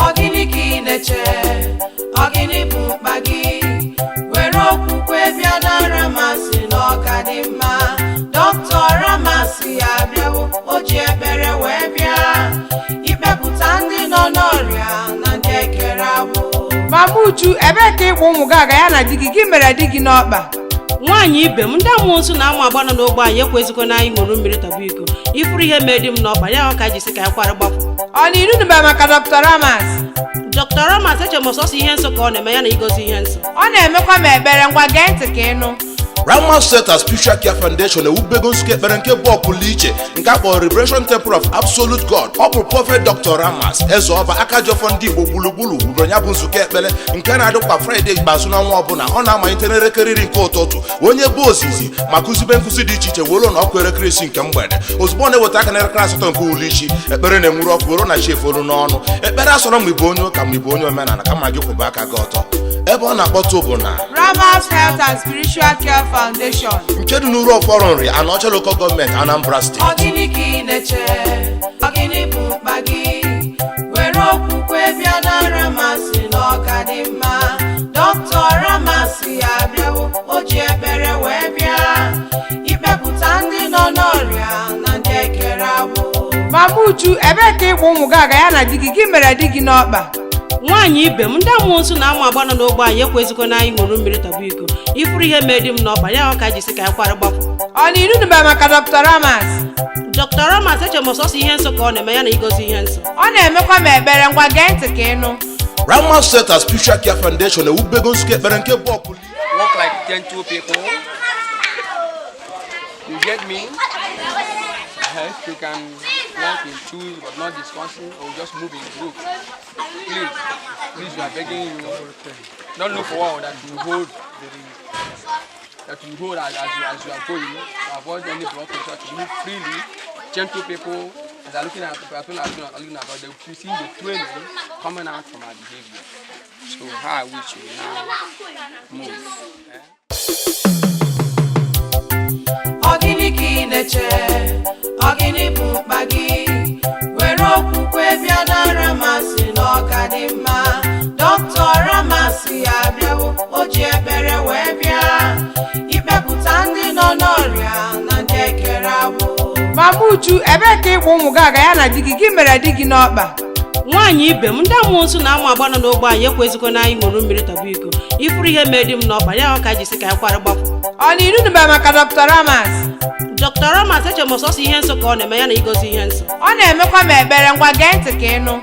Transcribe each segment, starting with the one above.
Ogini ki neche, ogini bu bagi, wero kukwe biada Ramas n'Ọkadimma. Dr Ramas ya biawo, oji ebere webia, ipeputa ndi nọ n'ọrịa na ndị ekere agbụ. Mamuchu, ebe ka ịkwụ ụmụ gị aga ya na di gị mere di gị n'ọkpa. Nwaanyị ibe m ndị amụsụ na amụ agbanọ n'ogbe anyị ekwezikwa na anyị ṅụrụ mmiri tabu iko ifuru ihe mee di m n'ọkpa ya ọ ka ji sị ka anyị kwara gbapụ. Ọ na iru nụba maka Dr Ramas? Dr Ramas eche m ọsọsọ ihe nsọ ka ọ na-eme ya na igozi ihe nsọ. Ọ na-emekwa m ekpere, ngwa gee ntị ka ịnụ. Ramas Center Spiritual Care Foundation ewubego nsuke ekpere nke bụ ọpụlụ iche nke akpọrọ Revelation Temple of Absolute God. Ọ bụ Prophet Dr Ramas Ezeoba Akajiofo Ndigbo Gburgburu wubere ya bụ nsuke ekpere nke na-adịkwa Friday ikpeazụ n'ọnwa ọbụla. Ọ na-amalite n'elekere iri nke ụtụtụ onye bụ ozizi ma kụzibe nkụzi dị iche iche wero na ọkụ elekere isi nke mgbede. Ozugbo na-eweta aka n'elekere asatọ nke ulichi ekpere na-enwuru ọkụ wero na chef olu n'ọnụ. Ekpere asọrọ mgbe ibu onye ụka, mgbe ibu onye omenala, kama gị kwụba aka gị ọtọ. Ebe ọ na-akpọtụ bụ na Ramas Health and Spiritual Care Foundation nke dị n'uru ọfọrọ nri Anọcha Local Government, Anambra State. Ogini ki neche, ogini bu bagi, wero kukwe biada Ramas n'Ọkadimma. Dr Ramas ya biawo, oji ebere webia, ipeputa ndị nọ n'ọrịa na ndị ekere agbụ. Mamuchu, ebe ka ịkwụ ụmụ gị aga ya na di gị mere di gị n'ọkpa. Nwaanyị ibe m ndị amụsụ na amụ agbanọ n'ogbe anyị ekwezikwa na anyị ṅụrụ mmiri tabu iko ifuru ihe mee di m n'ọkpa ya ọ ka ji sị ka anyị kwara gbapụ. Ọ na iru nụba maka Dr Ramas? Dr Ramas eche m ọsọsọ ihe nsọ ka ọ na-eme ya na igozi ihe nsọ. Ọ na-emekwa m ekpere, ngwa gee ntị ka ịnụ. Ramas Center Spiritual Care Foundation ewubego nsuke ekpere nke bụ ọpụlụ. Walk like gentle people. You get me? If you can walk in twos but not discussing or just move in group. Please, we are begging you. Don't look forward that you hold as you are going. To avoid any blockage. To move freely. Gentle people, as are looking at but they will see the training coming out from our behavior. So how I wish you now move. Ogini ki neche, ogini bu bagi, wero kukwe biada Ramas n'Ọkadimma. Dr Ramas ya biawo, oji ebere webia, ipeputa ndị nọ n'ọrịa na ndị ekere agbụ. Mamuchu, ebe ka ịkwụ ụmụ gị aga ya na di gị mere di gị n'ọkpa. Nwaanyị ibe m ndị amụsụ na amụ agbanọ n'ogbe anyị ekwezikwa na anyị ṅụrụ mmiri tabu iko ifuru ihe mee di m n'ọkpa ya ọ ka ji sị ka anyị kwara gbapụ. Ọ na iru nụba maka Dr Ramas? Dr Ramas eche m ọsọsọ ihe nsọ ka ọ na-eme ya na igozi ihe nsọ. Ọ na-emekwa m ekpere, ngwa gee ntị ka ịnụ.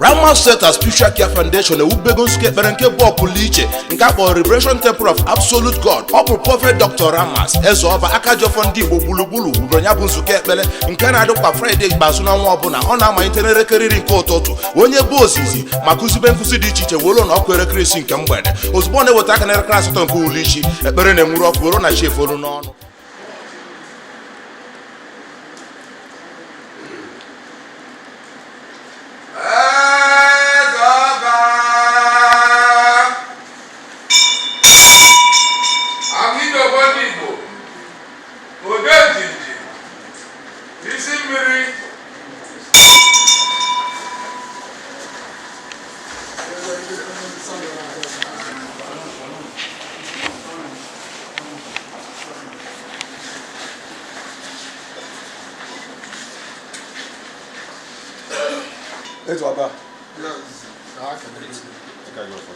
Ramas Center Spiritual Care Foundation ewubego nsuke ekpere nke bụ ọpụlụ iche nke akpọrọ Revelation Temple of Absolute God. Ọ bụ Prophet Dr Ramas Ezeoba Akajiofo Ndigbo Gburgburu wubere ya bụ nsuke ekpere nke na-adịkwa Friday ikpeazụ n'ọnwa ọbụla. Ọ na-amalite n'elekere iri nke ụtụtụ onye bụ ozizi ma kụzibe nkụzi dị iche iche wero na ọkụ elekere isi nke mgbede. Ozugbo na-eweta aka n'elekere asatọ nke ulichi ekpere na-enwuru ọkụ wero na chef olu n'ọnụ. Ezeoba. Yes. Akajiofo.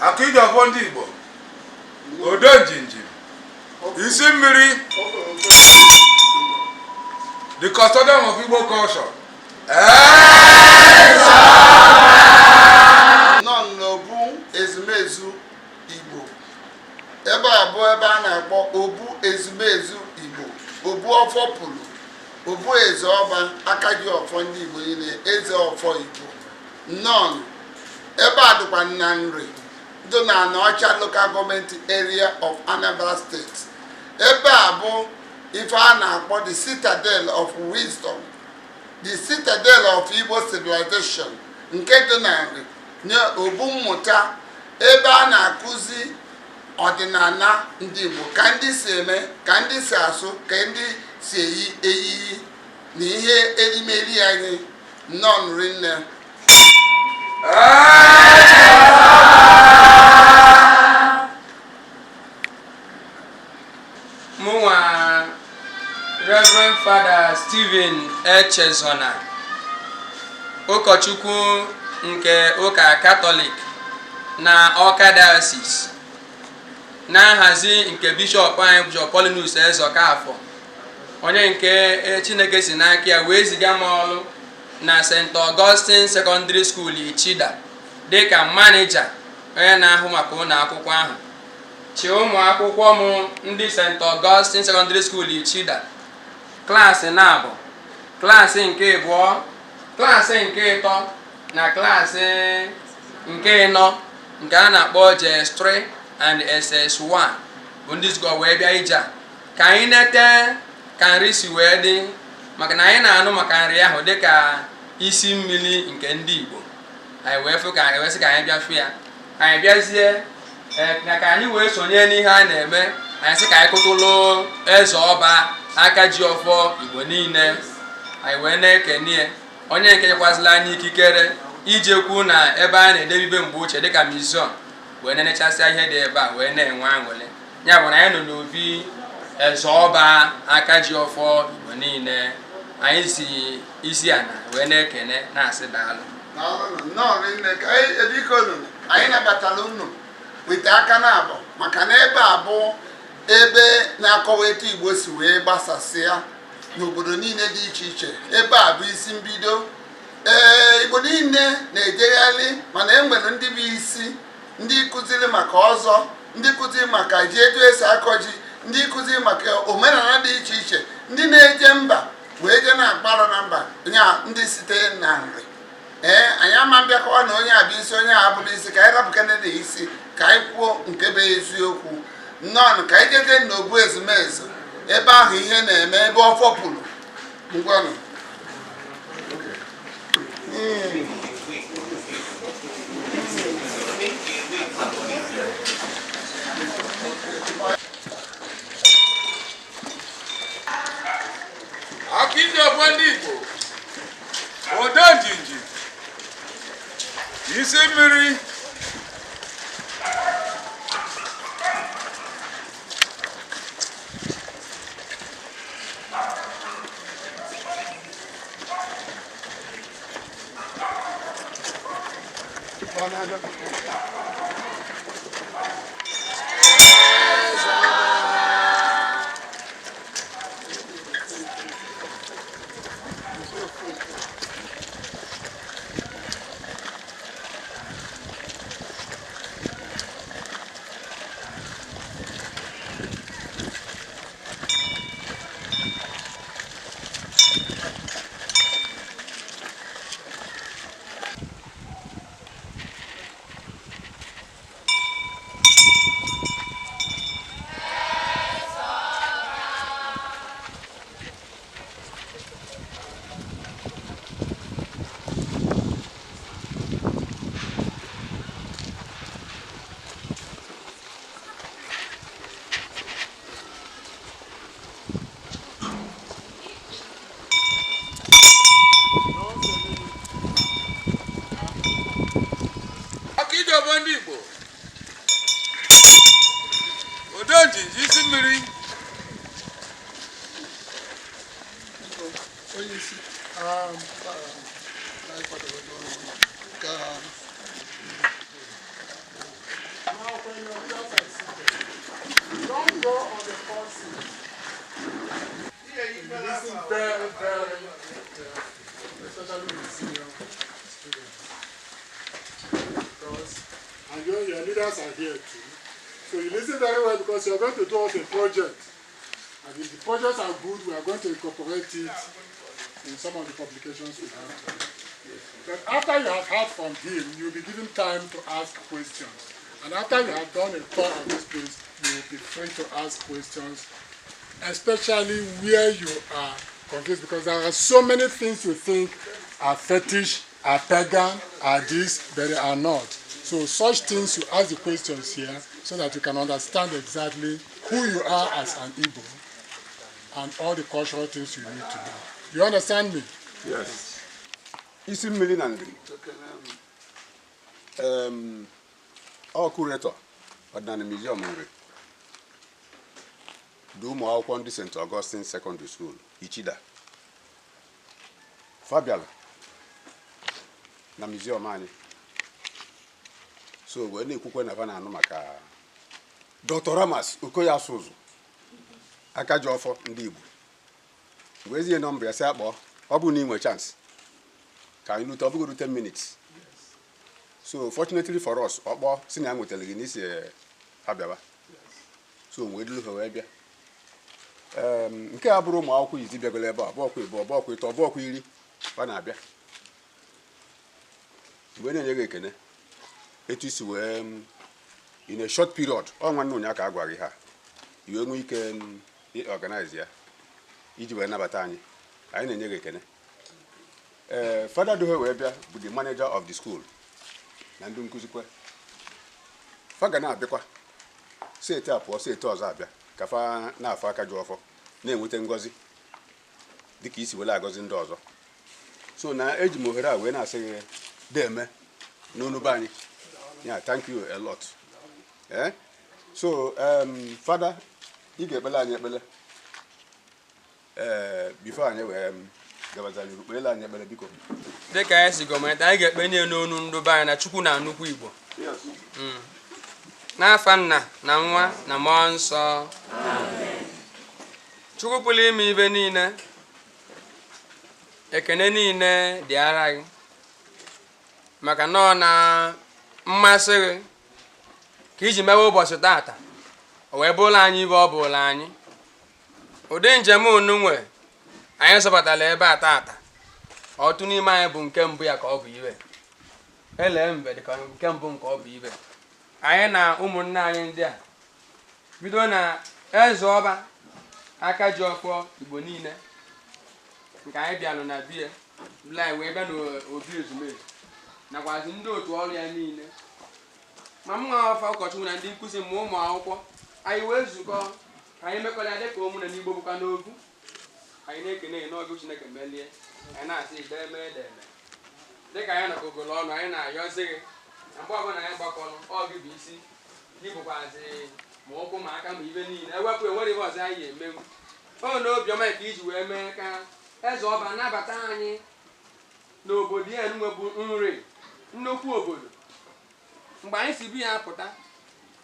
Akajiofo Ndigbo. Odo njinji. Isi mmiri. The Custodian of Igbo Culture. Nọ n'obu Ezumezu Igbo. Ebe a bụ ebe a na-akpọ obu Ezumezu Igbo. Obu ọfọpụrụ. Obu Ezeoba Akajiofo ndị Igbo niile, eze ọfọ Igbo. Nọ ebe a dịkwa na nri dị na Anọcha Local Government Area of Anambra State. Ebe a bụ ife a na-akpọ the citadel of wisdom, the citadel of Igbo civilization, nke dị na nri nye obu mmụta ebe a na-akụzi ọdịnala ndị Igbo, ka ndị si eme, ka ndị si asụ, ka ndị si eyi eyiyi na ihe erimeri anyị nnọọ nri nne. Mụnwa Reverend Father Stephen Echezona, ụkọchukwu nke ụka Katọlik na Awka Diocese, na nhazi nke bishọp anyị Bishọp Paulinus Ezokafọ, onye nke Chineke si n'aka ya wee ziga m ọrụ na St. Augustine Secondary School Ichida dịka manija onye na-ahụ maka ụlọ akwụkwọ ahụ. Chi ụmụ akwụkwọ m ndị St. Augustine Secondary School Ichida klaasị na-abụ klaasị nke abụọ, klaasị nke ịtọ na klaasị nke ịnọ nke a na-akpọ JS3 and SS1 bụ ndị zukọ wee bịa ije ka anyị nete ka nri si wee dị, maka na anyị na-anụ maka nri ahụ dịka isi mmiri nke ndị Igbo. Anyị wee fụ ka anyị wee sị ka anyị bịa fụ ya, anyị bịazie ka anyị wee sonye n'ihe a na-eme. Anyị sị ka anyị kụtụlụ Ezeoba Akajiofo Igbo niile, anyị wee na-ekenie onye nke nyekwazila anyị ikikere ijekwu na ebe a na-edebibe mgbe ochie dịka museum, wee na-enechasịa ihe dị ebe a wee na-enwe aṅụrị. Ya bụ na anyị nọ n'obi Ezeoba Akajiofo Igbo niile, anyị si isi ana wee na-ekene na-asị daalụ. Anyị nabatara unu wete aka na abụ, maka na ebe a bụ ebe na-akọwa etu Igbo si wee gbasasịa n'obodo niile dị iche iche. Ebe a bụ isi mbido. Igbo niile na-ejegharị, mana enwere ndị bụ isi, ndị kụziri maka ọzọ, ndị kụziri maka ji etu esi akọ ji, ndị kụziri maka omenala dị iche iche, ndị na-eje mba wee je na-akparụ na mba nya ndị site na nri. Anyị ama mbịakọwa na onye a bụ isi, onye a abụrụ isi, ka anyị rapụkana dị isi, ka anyị kwuo nke bụ eziokwu. Nnọọ ka anyị jeje n'obu ezumezu, ebe ahụ ihe na-eme, ebe ọ fọpụrụ ngwanụ. Akajiofo ndị Igbo, odo njinji, isi mmiri, Akajiofo ndị Igbo, odo njinji, isi mmiri. Don't go on the first seat. Listen very, very, especially with senior students. Because, and your leaders are here too. So you listen very well, because you're going to do us a project. And if the projects are good, we are going to incorporate it in some of the publications we have. But after you have heard from him, you'll be given time to ask questions. And after you have done a tour of this place, you will be free to ask questions, especially where you are confused, because there are so many things you think are fetish, are pagan, are this, but they are not. So such things you ask the questions here so that you can understand exactly who you are as an Igbo and all the cultural things you need to know. You understand me? Yes. Izumezu Igbo. Our curator at the museum do more on St. Augustine Secondary School, Ichida. Fabiala. Na museum mani. So when you cook na no maka Dr Ramas Okoye Asuzu. Akajiofo Ndigbo. Where's your number? I say abo. Obu ni nwe chance. Can you talk about 10 minutes? So fortunately for us, obo senior hotel in this Fabiala. So we do have bia. Nke aburu mu akwụkwọ izi bịagolo ebe a bọọkwa ito bọọkwa iri ọ na-abịa mgbe na-enye gị ekene etu isi wee in a short period ọ nwanne ụnya ka agwa gị ha iwe nwee ike organize ya iji wee nabata anyị na-enye gị ekene Father Dohe wee bịa bụ the manager of the school na ndị nkụzikwe fa ga na-abịakwa si ete apụọ si ete ọzọ abịa ka fa na-afọ Akajiofo na-enweta ngozi dịka isi wele agọzi ndị ọzọ so na eji m ohere a wee na-asị gị deme n'onu be anyị yeah, thank you a lot so Father ị ga-ekpele anyị ekpele before anyị wee gabazali rukpele anyị ekpele biko dịka anyị si gọọmenti anyị ga-ekpenye n'onu ndị be anyị na Chukwu na nnukwu Igbo n'afa Nna na Nwa na Mmụọ Nsọ Chukwu pụrụ ime ibe niile ekene niile dị ara gị maka na ọ na mmasị gị ka iji mewe ụbọchị tata o wee bụrụ anyị ibe ọ bụrụ anyị ụdị njem unu nwe anyị zọbatara ebe a tata otu n'ime anyị bụ nke mbụ ya ka ọ bụ ibe ele mbe dịka nke mbụ nke ọ bụ ibe anyị na ụmụnne anyị ndị a bido na Ezeoba Akajiofo Igbo niile nke anyị bịanụ na bie anyị wee bịa n'obi ezumezu nakwazi ndị otu ọrụ ya niile ma m nwa ọfa ụkọchukwu na ndị nkụzi ma ụmụ akwụkwọ anyị wee zukọ ka anyị mekọrọ ya dịka ụmụ na n'Igbo bụkwa n'ogu anyị na-ekene n'oge Chineke melie anyị na-asị ideme dịka anyị nọkọgolo ọnụ anyị na-ayọzi gị na mgbe ọbụla anyị gbakọrọ ọ gị bụ isi gị bụkwazi ma ụkwụ ma aka ma ibe niile ewepụ enwere ihe ọzọ anyị emenwu ọ na obiọma ka iji wee mee ka Ezeoba nabata anyị n'obodo ya nwebụ nri nnukwu obodo mgbe anyị si bi ya pụta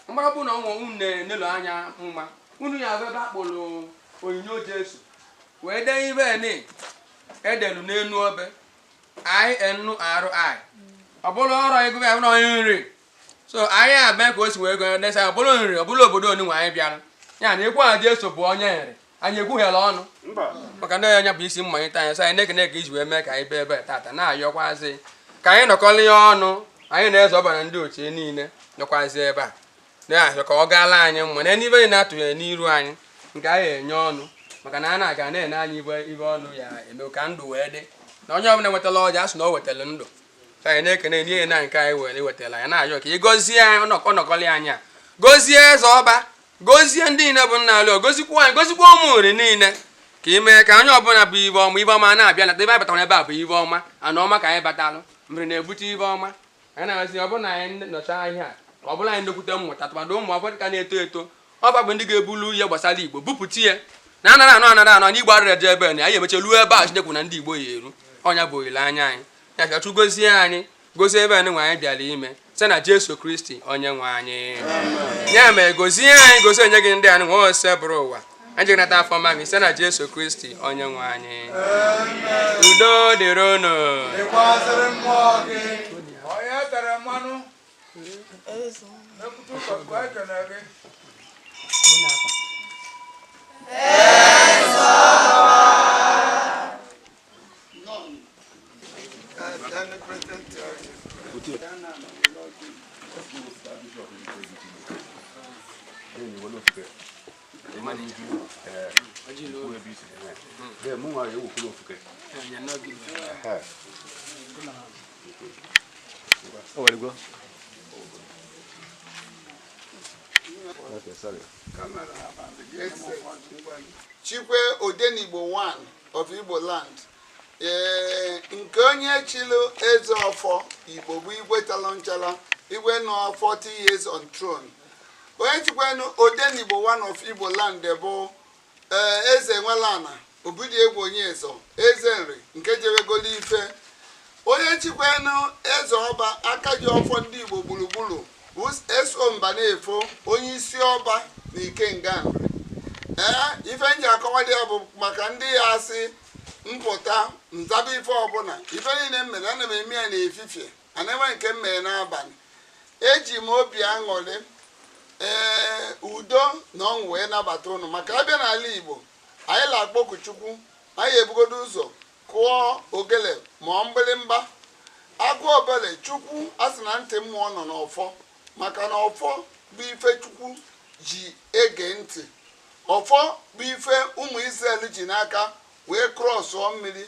mgbe ọ bụ na ọnwa unu na-enelo anya mma unu ya bụ ebe a kpọrọ onyinyo Jesu wee dee ibe ni edelu n'enu obe INRI ọ bụrụ ọrụ ego ya bụrụ nri so anyị abịa ka o si wee go desa ọ bụrụ nri ọ bụrụ obodo onunwe anyị bịara ya na ekwe Jesu bụ onye nri anyị ekwughela ọnụ maka na ya bụ isi mmanyite anyị so anyị na-ekene ka iji wee mee ka anyị bee ebe tata na-ayọkwazi ka anyị nọkọrọ ya ọnụ anyị na-Ezeoba na ndị ochie niile nọkwazi ebe a na-ahịọ ka ọ gaala anyị mma na n'ibe anyị na-atụghị n'iru anyị nke anyị enye ọnụ maka na a na-aga na-ene anyị ibe ọnụ ya eme ka ndụ wee dị na onye ọbụla nwetala ọja asị na o wetara ndụ so anyị na-ekene n'ihe na nke anyị were wetara ya na-ayọ ka ị gọzie anyị ọnọkọlị anyị a gọzie Ezeoba gọzie ndị niile bụ nna alụ gọzikwa anyị gọzikwa ụmụ nri niile ka ime ka onye ọbụla bụ ibe ọma na-abịa na ebe anyị batara ebe a bụ ibe ọma ana ọma ka anyị batalụ mmiri na-ebute ibe ọma anyị na-ahazi ọ bụrụ na anyị nọcha ahịa ka ọ bụrụ anyị nnekwute mmụta tụmadụ ụmụ akwụkwọ ka na-eto eto ọba bụ ndị ga-ebulu ihe gbasara Igbo bupụta ya na anara anọ n'Igbo arịrị eje ebe na anyị emechaluo ebe a Chinekwu na ndị Igbo ya eru ọnya bụ olileanya anyị ya ka Chukwu gozie anyị gozie ebe anyị nwe anyị bịara ime site na Jesu Kristi onye nwe anyị ya mere gozie anyị gozie onye gị ndị anyị nwe ose bụrụ ụwa anyị jiri nata afọ ma gị site na Jesu Kristi onye nwe anyị udo dịrị unu None. ofuke ịma na iju kwuo ebe isi dee mụ nwa ya ewukwuru ofuke Chikwe Odenigbo 1 of Igbo land. Nke onye chilu Ezeoba Igbo bụ igwe talonchara igwe nọ 40 years on throne. Onye chikwenu Odenigbo 1 of Igbo land bụ eze nwelana obidi egwu onye ezo eze nri nke jewegolo ife. Onye chikwenu Ezeoba Akajiofo ndị Igbo gburugburu bụ eso mba na-efo onye isi ọba na Ikenga nri. Ife nji akọwali ya bụ maka ndị ya asị mpụta nzaba ife ọbụla ife niile mmere ana m eme ya n'efifie ana-enwe nke mmere n'abalị. Eji m obi aṅụrị udo na ọṅụ wee nabata ụnụ maka abịa n'ala Igbo anyị na-akpọku Chukwu anyị ebugodo ụzọ kụọ ogele ma mgbịrịmgba agụ obele Chukwu asị na ntị mmụọ nọ n'ọfọ maka na ọfọ bụ ife Chukwu ji ege ntị. Ọfọ bụ ife ụmụ Izrel ji n'aka wee krọsụọ mmiri.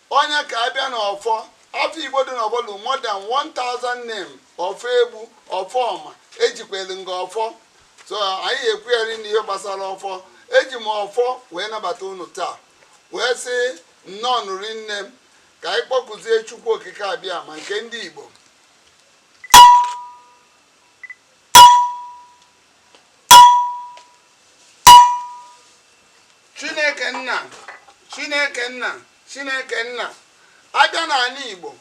Onye ka abịa n'ọfọ afọ Igbo dị n'ọbọlụ more than 1000 name ọfọ egbu ọfọ ọma ejikwelu nga ọfọ. So anyị ekwugheri n'ihe gbasara ọfọ. Eji m ọfọ wee nabata unu taa wee sị nnọọ nụrụ nne m ka anyị kpọkụzie Chukwu okike abịa ma nke ndị Igbo. Chineke nna Chineke nna Chineke nna abịa n'ala Igbo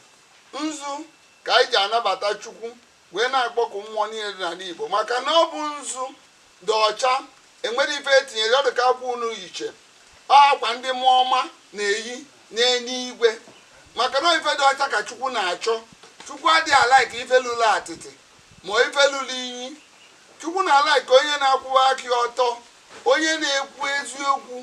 nzu ka anyị ji anabata Chukwu wee na-akpọku mmụọ niile dị n'ala Igbo maka na ọ bụ nzu dị ọcha enwere ife etinyere ọ dị ka akwa unu yiche akwa ndị mmụọ ọma na-eyi n'eluigwe maka na ife dị ọcha ka Chukwu na-achọ. Chukwu adịghị ala ka ife lụrụ atịtị ma ife lụrụ iyi. Chukwu na-ala ka onye na-akwụwa aka ọtọ onye na-ekwu eziokwu.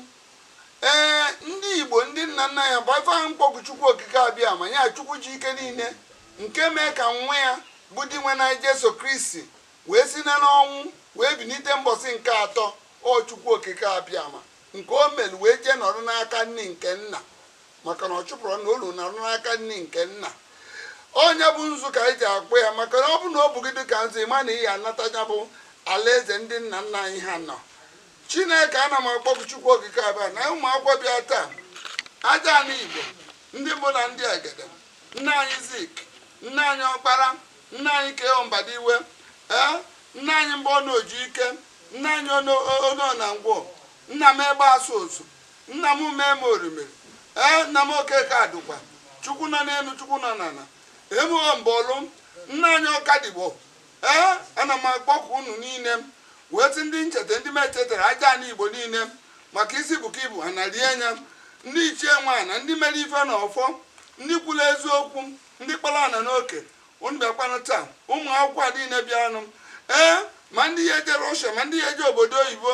Ndị Igbo ndị nna nna ya bụ ife ahụ mkpọkụ Chukwu okike abịa ma ya Chukwu ji ike niile nke mee ka nwa ya bụ di nwe na Jesu Kristi wee si n'ọnwụ wee bilite mbọsị nke atọ ọ Chukwu okike abịa ma nke o mere wee jee nọrọ n'aka nni nke nna maka na ọ chụpụrụ na olu nọrọ n'aka nni nke nna. Onye bụ nzu ka anyị ji akpọ ya maka na ọ bụ na o bugide ka nzu ịma na ihe anata ya bụ alaeze ndị nna nna anyị ha nọ. Chineke ana m akpọkụ Chukwu okike abịa na ụmụ akwụkwọ bịa taa aja ana Igbo ndị mbụ na ndị egede nna anyị Zik nna anyị Ọkpara nna anyị Keombadiwe nna anyị mbụ ọnụ oju ike nna anyị ono na Ngwu nna m egbe asụ ozu nna m mee m orimiri nna m Okeke Adụkwa Chukwu nọ n'elu Chukwu nọ n'ala emughọ mbọlụ nna anyị Ọkadigbo ana m akpọkụ unu niile weti ndị ncheta ndị mechetara aja ana Igbo niile maka isi bụka ibu ha na rie anya ndị ichie nwa na ndị mere ife na ọfọ ndị kwuru eziokwu ndị kpara ana n'oke unu bịakwanụ taa ụmụ akwụkwọ niile bịanụ ma ndị ya eje Russia ma ndị ya eje obodo oyibo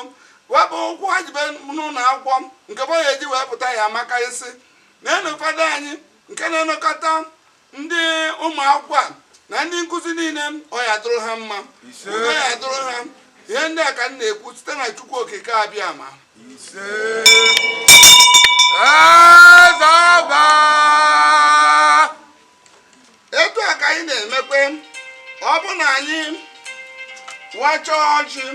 wepụ ụkwụ ha jibe n'ụlọ akwụkwọ nke bụ ya eji wee pụta ya amakarịsị na-enu ụfọdụ anyị nke na-enokọta ndị ụmụ akwụkwọ na ndị nkụzi niile ọ ya dụrụ ha mma udo ya dụrụ ha. Ihe ndị a ka m na-ekwu site na Chukwu okike abịa ma etu a ka anyị na-emekwe. Ọ bụ na anyị wachaa ọjị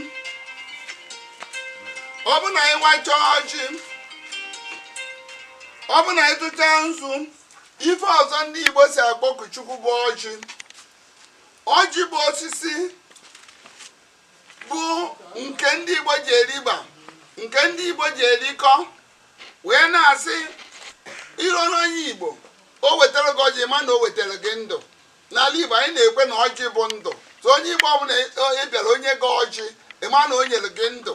ọ bụ na anyị tụchaa nzu ife ọzọ ndị Igbo si akpọku Chukwu bụ ọjị. Ọjị bụ osisi bụ nke ndị Igbo ji eriba nke ndị Igbo ji erikọ wee na-asị iro n'onye Igbo o wetara gị ọjị ma na o wetara gị ndụ. N'ala Igbo anyị na-ekwe na ọjị bụ ndụ. So onye Igbo ọbụla ị bịara onye gị ọjị ịma na o nyere gị ndụ.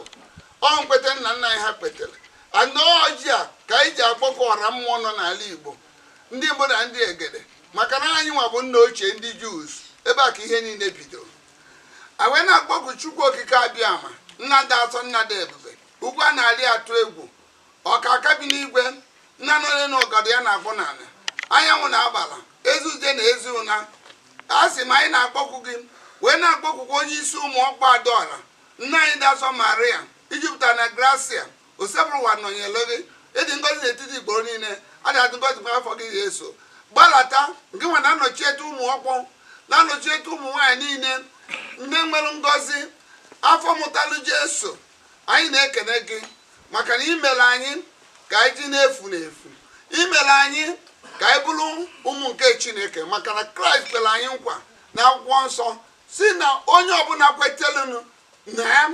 Ọ nkwete nna nna anyị ha kpetere ana ọjị a ka anyị ji akpọkọ ọra mmụọ nọ n'ala Igbo ndị Igbo na ndị egede maka na anyị nwa bụ nna ochie ndị Jews ebe a ka ihe niile bidoro. Awe na-akpọkụ Chukwu okike abịa ma nna dị atọ nna dị ebube ugwu a na-arị atụ egwu ọka aka bi n'igwe nna nọle na ọgọdọ ya na-akpọ n'ala anyanwụ na agbala ezuze na ezi ụna. A sị ma anyị na-akpọkụ gị wee na-akpọkụkwa onye isi ụmụ ọkpa adaọra nna anyị dasọ Maria ijupụta na gracia osebụrụ ụwa nọnyere gị ịdị ngọzi n'etiti Igbo niile adị adị ngọzi mgbe afọ gị ga-eso gbalata nke nwe na-anọchiete ụmụ ọkpọ na-anọchiete ụmụ nwaanyị niile ndị nwere ngọzi afọ mụtalụ Jesu. Anyị na-ekene gị maka na imere anyị ka anyị ji na-efu n'efu, imere anyị ka anyị bụrụ ụmụ nke Chineke, maka na Kraịst kwere anyị nkwa na akwụkwọ nsọ si na onye ọbụla kwetelụnụ na ya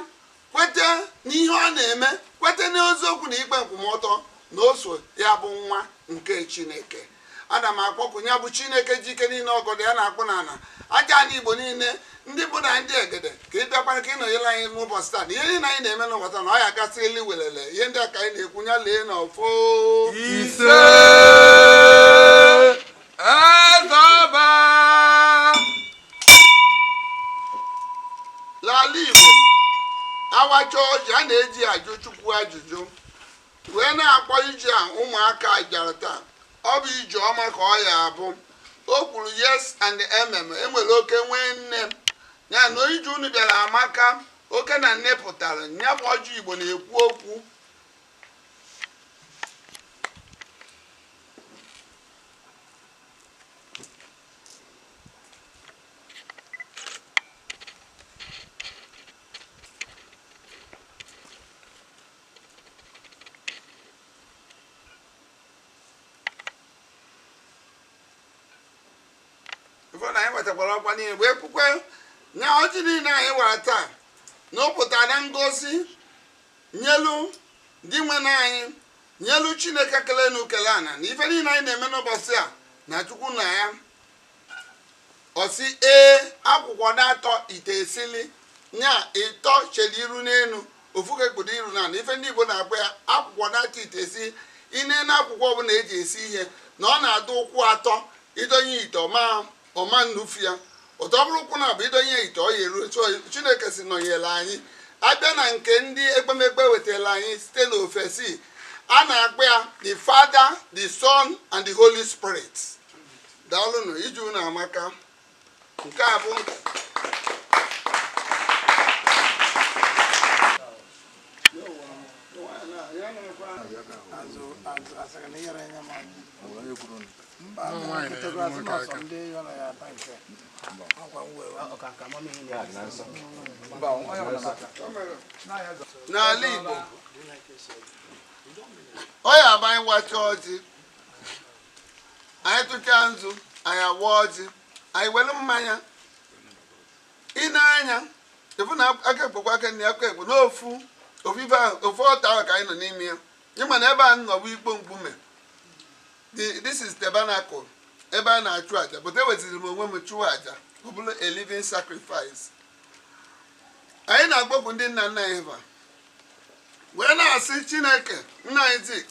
kwete n'ihe ọ na-eme, kwete n'eziokwu na ikpe nkwụmọtọ na o so ya bụ nwa nke Chineke. Ana m akpọkụ ya bụ Chineke jike niile ọgọdọ ya na-akpụ n'ala aja anyị Igbo niile ndị bụ na ndị egede ka ị bịakwana ka ị nọnyere anyị n'ụbọchị taa na ihe niile anyị na-eme n'ụbọchị taa na ọ ya gasị elu welele ihe ndị a ka anyị na-ekwu ya lee n'ọfọ ise Ezeoba. N'ala Igbo awacha ọjị a na-eji ajụ Chukwu ajụjụ wee na-akpọ ije a ụmụaka bịara taa ọ bụ ije ọma ka ọ ya abụ. O kwuru yes and amen. Enwere oke nwee nne ya na ije unu bịara amaka oke na nne pụtara ya bụ ọjị Igbo na-ekwu okwu. Na anyị wetakwara ọkwa niile wee kwukwe na ọjị niile anyị wara taa na ụpụta na ngozi nyelu ndị nwe na anyị nyelu Chineke kele na ukele ana na ife niile anyị na-eme n'ụbọchị a na Chukwu na ya ọsị akwụkwọ na-atọ ite esili nya ịtọ chere iru n'elu ofu ka ekpudo iru na ife ndị Igbo na-akpọ ya akwụkwọ na-atọ ite esi ine na akwụkwọ ọbụla eji esi ihe na ọ na-adụ ụkwụ atọ idonye ite ọma nnufu ya ụtọ bụrụ ụkwụ na abụ idonye ite ọ ya eru Chineke si nọnyere anyị abịa na nke ndị ekpemekpe wetara anyị site n'ofesi a na-akpọ ya the Father, the Son and the Holy Spirit. Daalụnụ iji unu amaka. Nke a bụ n'ala Igbo ọ ya bụ anyị wacha ọjị anyị tụcha nzu anyị awa ọjị anyị were mmanya ị na-anya efu na aka ekpokwa aka nne aka ekpo n'ofu ofufe ofu ọta ahụ ka anyị nọ n'ime ya ịma na ebe a nọbụ ikpo mkpume this is tabernacle ebe a na-achụ aja but eweziri m onwe m chụọ aja ọ bụrụ a living sacrifice. Anyị na-agbapụ ndị nna nna anyị wee na-asị Chineke nna anyị Zik,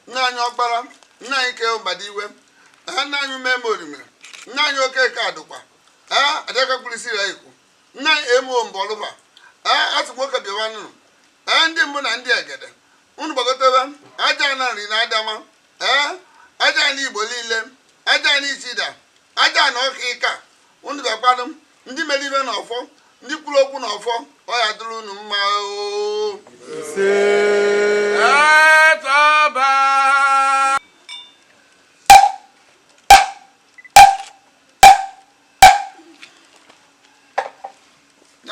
nna anyị Ọkpara, nna anyị Kee Mbadiwe, nna anyị Memorime, nna anyị Okeke Adụkwa, Adaka Kpulisiri Ikwu, nna anyị Emo Mbọlụba, asị nwoke bịawa nụnụ, ndị mbụ na ndị egede unu gbagotebe aja na nri na Adama, aja na Igbo niile, aja na Ichida, aja na Ọka Ịka, unu bịakwanụ ndị mere ibe n'ọfọ, ndị kwuru okwu n'ọfọ, ọ ya dụrụ unu mma o.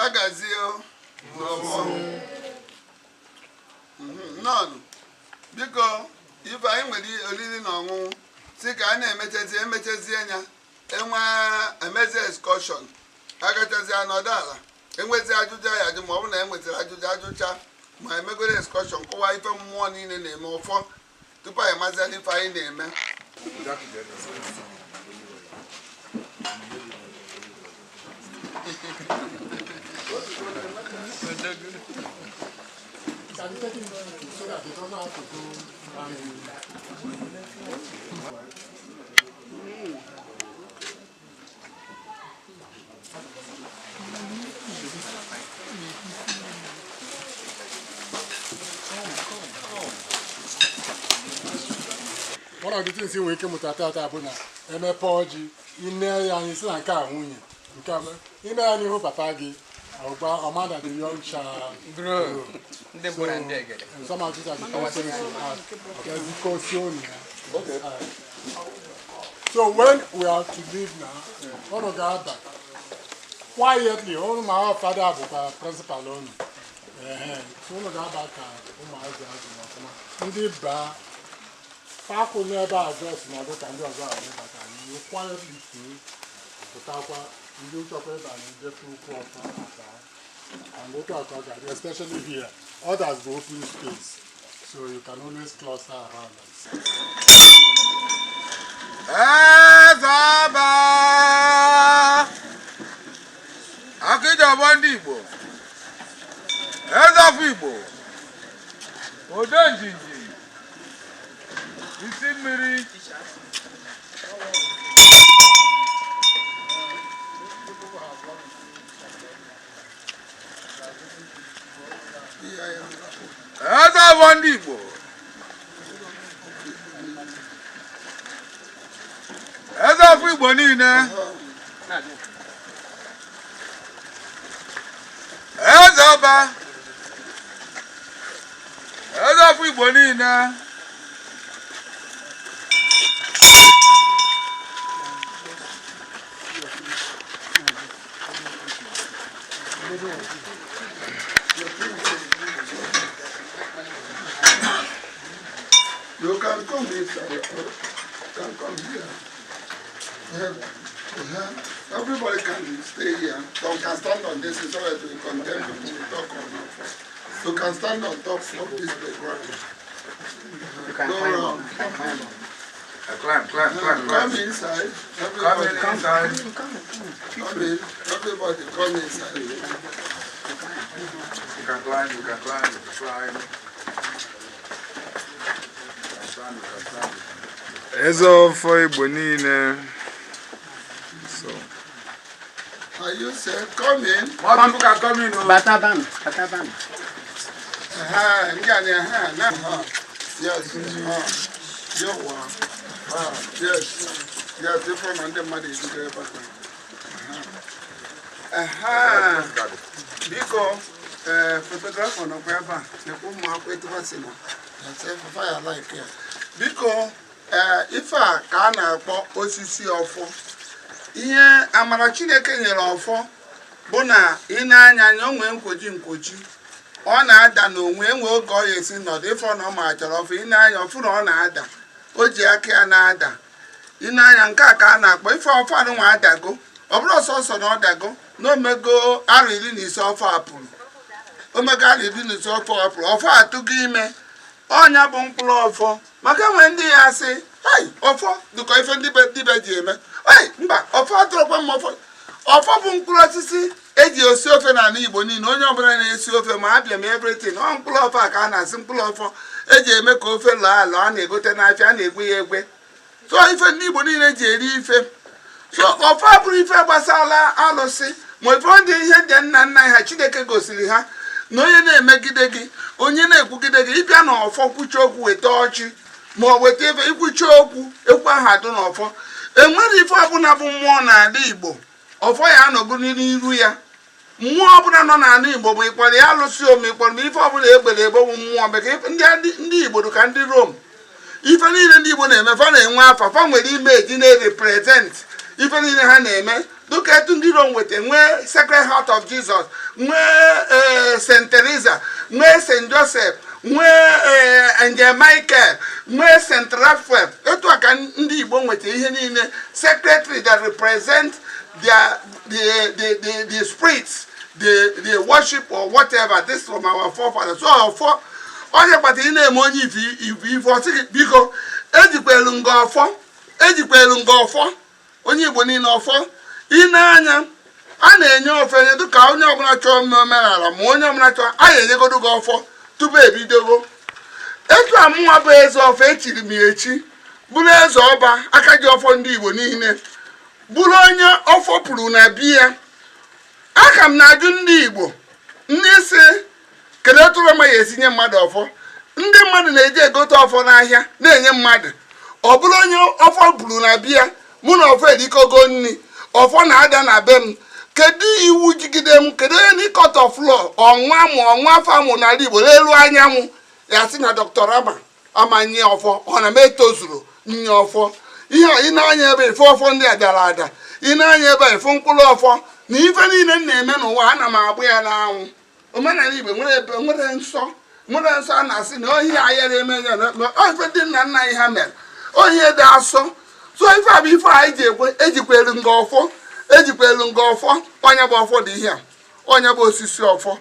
Agazie nọnụ biko ife anyị nwere oriri na ọṅụṅụ si ka a na-emechazi anya enwe emezi excursion agachazi anọdụ ala enwezi ajụjụ ya ajụ ma ọ bụ na enwetara ajụjụ ajụcha ma emegoro excursion kọwaa ife mmụọ niile na-eme ụfọ tupu anyị maziala ife anyị na-eme. One of the things we came to Tata Abuna, Emepoji, in there, and it's like a nwunye. Ime anyị hụ papa gị Amanda, the young shall grow. So, some of these are the questions you ask. There's Excursion. So when we have to leave now, one of the quietly, all my father was principal on. So one of the Onwuamaeze Andrew, Ndigbo, Faku never address my daughter and you quietly see the Takwa, you talk about and get through and go to our target, especially here. Others go open space, so you can always cluster around us. Ezeoba Akajiofo Ndigbo Ezeoba Igbo Odenjinji Isimiri Ezeoba Ndigbo Ezeoba Igbo niile Ezeoba Igbo niile You can come inside. You can come here. Everybody can stay here. So you can stand on this so that we condemn people to talk on. You can stand on top of this background. You can climb on. Climb. Come inside. Everybody Come inside. Come in. Everybody come inside. You can climb. Ezeoba Igbo niile. So. Are you saying come in? More people can come in. Bataban. Yes. Yes, different and the money is there. Because photograph on a paper, the woman wait to what's in fire like here. Because if I can osisi ofo, ihe amara Chineke nyere ofo bụ na ị na-anya anya onwe nkwoji ọ na-ada n'onwe enwe oge ọ yesi nọdụ ife na ọ ma chọrọ ofo ị na-anya ọfụ na ọ na-ada o ji aka ya na-ada ị na-anya nke a ka a na-akpọ ife ofo anụ nwa adago ọ bụrụ ọsọsọ na ọ dago na omego arụ 15 ofo apụrụ omego arụ 15 ofo apụrụ ofo atụgo ime ọnya bụ mkpụrụ ofo maka enwe ndị ya asị ofo dịka ife ndị be ji eme mba ofo atụrụkwa m ofo bụ mkpụrụ osisi eji osi ofe n'ala Igbo niile onye ọbụla na-esi ofe ma abịa m everything ọ mkpụrụ ofo a ka a na-asị mkpụrụ ofo eji eme ka ofe lọọ alọ a na-egote n'afịa a na-egwe ya egwe so ife ndị Igbo niile ji eri ife so ofo abụrụ ife gbasara alụsị ma ife ndị ihe ndị nna nna ha Chineke gosiri ha na onye na-emegide gị onye na-ekwugide gị ịbịa na ọfọ kwuchi okwu weta ọchị ma ọ weta ebe ikwuchi okwu ekwu aha dụ n'ọfọ enwere ife ọbụla bụ mmụọ n'ala Igbo ọfọ ya anọgo n'iru ya mmụọ ọbụla nọ n'ala Igbo bụ ịkpọrọ ya alụsị ome ịkpọrọ ife ọbụla egbere egbe bụ mmụọ maka ndị Igbo ka ndị Rom ife niile ndị Igbo na-eme fa na-enwe afa fa nwere imeji na-represent ife niile ha na-eme dịka etu ndị Rom weta nwee Sacred Heart of Jesus nwee St. Teresa nwee St. Joseph nwee Angel Michael nwee St. Raphael etu a ka ndị Igbo nweta ihe niile secretary that represent the spirits the worship or whatever. This from our forefathers. So for onye kpata ị na-eme onye ife ọsị gị biko ejikwelu nga ọfọ onye Igbo niile ọfọ ị na-anya a na-enye ofe dịka onye ọbụla chọọ mme omenala ma onye ọbụla chọọ a ga-enyegodo gị ọfọ tupu ebidogo etu amụnwa bụ eze ọfọ echiri m echi bụrụ Ezeoba Akajiofo ndị Igbo niile bụrụ onye ọfọ pụrụ na biya aka m na-ajụ ndị Igbo ndị si kedu otu Roma ya esinye mmadụ ọfọ ndị mmadụ na-eji egote ọfọ n'ahịa na-enye mmadụ ọ bụrụ onye ọfọ bụrụ na biya mụ na ọfọ erikogo nri ọfọ na-ada na be m kedu iwu jigide m kedu any court of law ọnwa afọ amụ n'ala Igbo n'elu anyanwụ ya sị na Dr. Ramas amanye ọfọ ọ na m etozuru nye ọfọ ihe a ị na-anya ebe ife ọfọ ndị a dara ada ị na-anya ebe ife mkpụrụ ọfọ na ife niile m na-eme n'ụwa ana m agbụ ya n'anwụ omenala Igbo nwere nsọ a na-asị na ohi ayara eme ya ife ndị nna nna anyị ha mere ohi dị asọ so ife a bụ ife anyị ejikwelu nga ọfọ onye bụ ọfọ dị ihe a onye bụ osisi ọfọ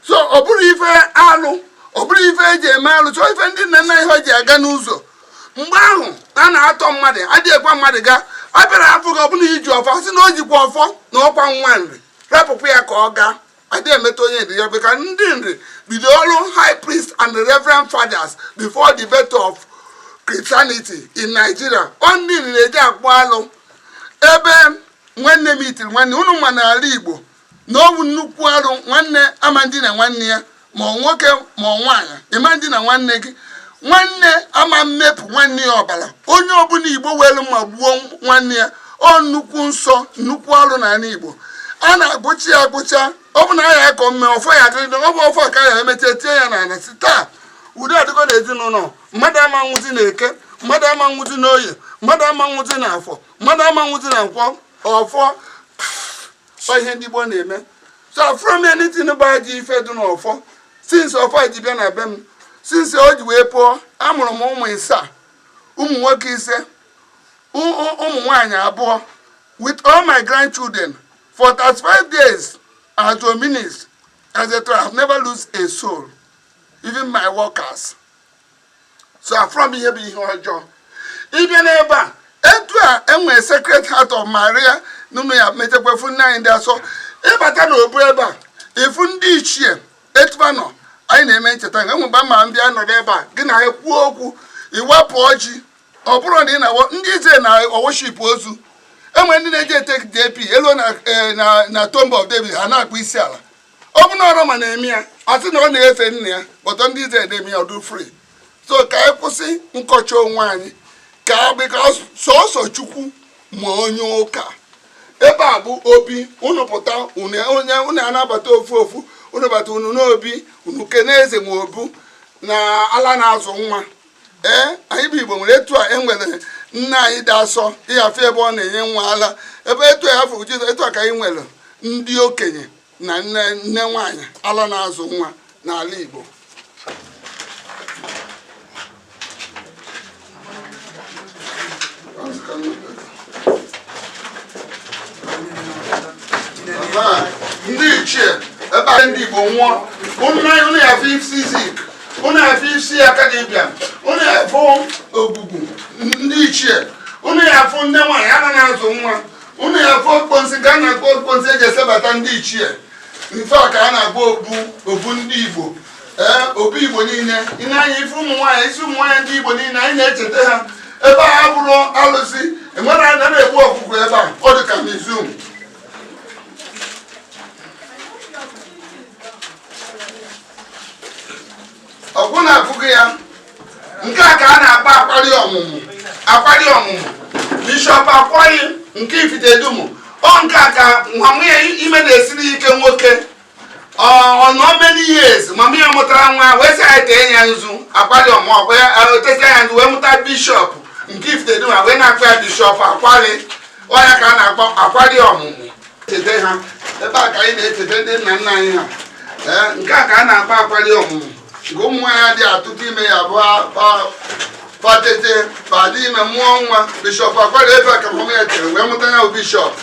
so ọ bụrụ ife alụ ọ bụrụ ife eji eme alụ so ife ndị nna nna anyị ha ji aga n'ụzọ mgbe ahụ a na-atọ mmadụ adịghị ekwe mmadụ gaa a bịara afọ gị ọbụla iji ọfọ sị na o jikwa ọfọ na ọkwa nwa nri rapụpụ ya ka ọ gaa adịghị emeta onye nri ya bụka ndị nri bido ọrụ high priest and the reverend fathers before the birth of Christianity in Nigeria. Ọ ndị nri na-eji akpọ alụ ebe nwanne m itiri nwanne unu ma n'ala Igbo na ọ bụ nnukwu arụ nwanne amandị na nwanne ya ma nwoke ma nwaanyị ịmandị na nwanne gị nwanne ama mmepụ nwanne ya ọbara onye ọbụla Igbo welu ma gbuo nwanne ya ọ nnukwu nsọ nnukwu arụ n'ala Igbo a na-agụchi ya agụcha ọ bụ na ya akọ mme ọfọ ya adịrị ọ bụ ọfọ ka ya emecha tie ya n'ala si taa udo adịgo n'ezinụlọ mmadụ ama nwụzi na Eke mmadụ ama nwụzi n'Oye mmadụ ama nwụzi na Afọ mmadụ ama nwụzi na Nkwọ ọfọ ihe ndị Igbo na-eme so from anything about ji ife dị n'ọfọ since ọfọ ji bịa na be m since o ji wee pụọ amụrụ m ụmụ ịsaa ụmụ nwoke 5 ụmụ nwaanyị 2 with all my grandchildren for 35 days as dominis as a I have never lose a soul even my workers so from ihe bụ ihe ọjọọ ịbịa n'ebe a etu a enwere Sacred Heart of Maria n'ụlọ ya mechekwefu nne anyị ndị asọ ịbata n'obu ebe a ifu ndị ichie etuba nọ anyị na-eme ncheta nga enweba ma ndị a nọrọ ebe a gị na ekwu okwu iwepụ ọjị ọ bụrụ na ị na ndị ize na worship ozu enwere ndị na-eji etek JP elu na Tomb of David ha na-akpụ isi ala ọ bụ na ọrụ ma na-eme ya asị na ọ na-efe nne ya bọtọ ndị ize na-eme ya ọdụ free so ka anyị kwụsị nkọcha onwe anyị ka because sọsọ Chukwu ma onye ụka ebe a bụ obi unu pụta unu anabata ofu unu bata unu n'obi unu kene eze ma obu na ala na-azụ nwa anyị bụ Igbo nwere etu a enwere nne anyị dị asọ ịhafe ebe ọ na-enye nwa ala ebe etu a afọ Jizọs etu a ka anyị nwere ndị okenye na nne nwaanyị ala na-azụ nwa n'ala Igbo ndị ichie ebe ndị Igbo nwụọ unu ya afọ isi zik unu ya afọ isi aka gị bịa unu ya afọ ogbugbu ndị ichie unu ya afọ nne nwaanyị ana na-azụ nwa unu ya afọ okponsi ka a na-akpọ okponsi eji esebata ndị ichie mfe a ka a na-agba obu ndị Igbo obi Igbo niile ị na-anya ife ụmụ nwaanyị isi ụmụ nwaanyị ndị Igbo niile anyị na-echeta ha ebe a bụrụ alụsị enwere anyị na-egbu ọkụkọ ebe a ọ dị ka museum ọgwụ na-abụghị ya nke a ka a na-akpa akwari ọmụmụ Bishọp Akwayi nke Ifitedumu ọ nke a ka nwamụya ime na-esiri ike nwoke ọ many years mamụya mụtara nwa wee sị anyị tee ya nzu akwari ọmụmụ otesi ya nzu wee mụta bishọp nke Ifitedumu wee na-akpa ya Bishọp Akwari ọya ka a na-akpọ akwari ọmụmụ chete ha ebe a ka anyị na-echete ndị nna nna anyị ha nke a ka a na-akpa akwari ọmụmụ nke ụmụ nwaanyị dị atụtụ ime ya bụ patete padị ime mụọ nwa Bishọp Akwari ebe a ka mama ya tere wee mụta ya bụ bishọp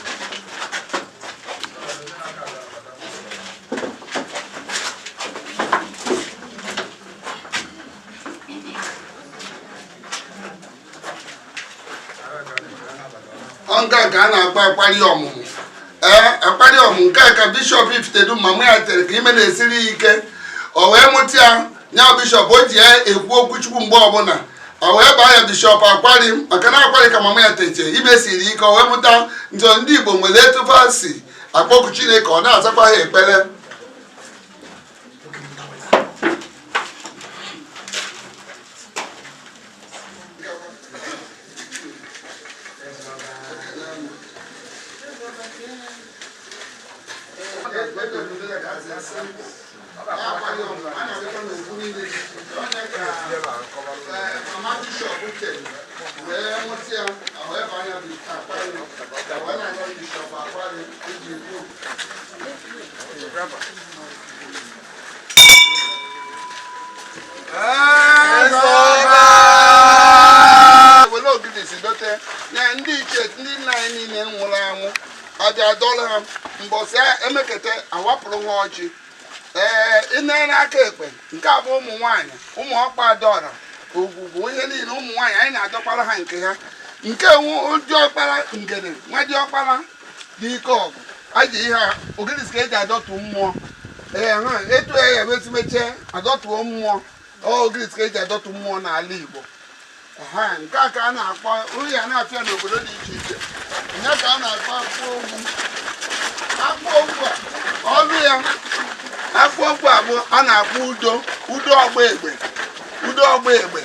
nke a ka a na-akpa akwari ọmụmụ akwari ọmụmụ nke a ka Bishọp Ifitedumu mama ya tere ka ime na-esiri ike o wee mụta ya nya bishọp o ji ya ekwu okwu Chukwu mgbe ọbụla o wee baa ya Bishọp Akwari maka na akwari ka mama ya teche ime siri ike o wee mụta njọ ndị Igbo nwere etufa si akpọku Chineke ọ na-azakwa ha ekpere ndị iche ndị nna anyị niile nwụrụ anwụ abịa dọla ha mbọsị emekete awapụrụ ha ọjị ịnere aka ekpe nke a bụ ụmụ nwaanyị ụmụ ọkpa adọra ogwugwu ihe niile ụmụ nwaanyị anyị na-adọkwara ha nke ha nke dị ọkpara ngede nwa dị ọkpara dị ike ọgụ aji ihe ogirisi ka eji adọtụ mmụọ etu ya emezimeche adọtụo mmụọ ogirisi ka eji adọtụ mmụọ n'ala Igbo nke a ka a na-akpọ uru ya na-afịa n'obodo dị iche iche nye ka a na-akpọ Akpuogwu ọrụ ya Akpuogwu abụ a na-akpọ udo ọgba egbe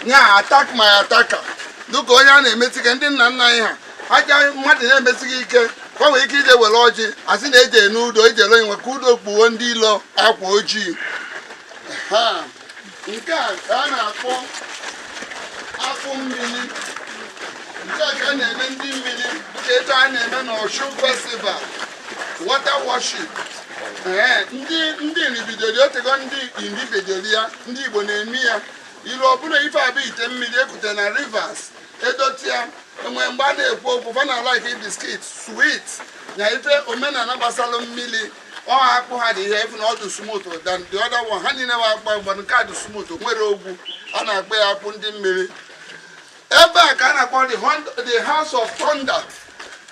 nya atak ma ataka dịka onye a na-emesiga ndị nna nna anyị ha aja mmadụ na-emesighị ike ka nwere ike ije were ọjị asị na eje n'udo ejele onye nwe ka udo kpuo ndị ilo akwa ojii nke a ka a na-akpọ Akpummiri nke a ka a na-eme ndị mmiri dịka etu a na-eme n'Ọshụ festival water worship ndị Nri bidoro otego ndị Nri bidoro ya ndị Igbo na-eme ya iru ọbụla ife abụ ite mmiri ekute na rivers edotia enwe mgbe a na-ekwu okwu fa na like biskit sweet na ife omenala gbasara mmiri ọha akpụ ha dị ihe efu na ọdụ smooth than the other one ha niile akpa mgbe nke a dị smooth nwere ogwu a na-akpọ ya akpụ ndị mmiri ebe a ka a na-akpọ the house of thunder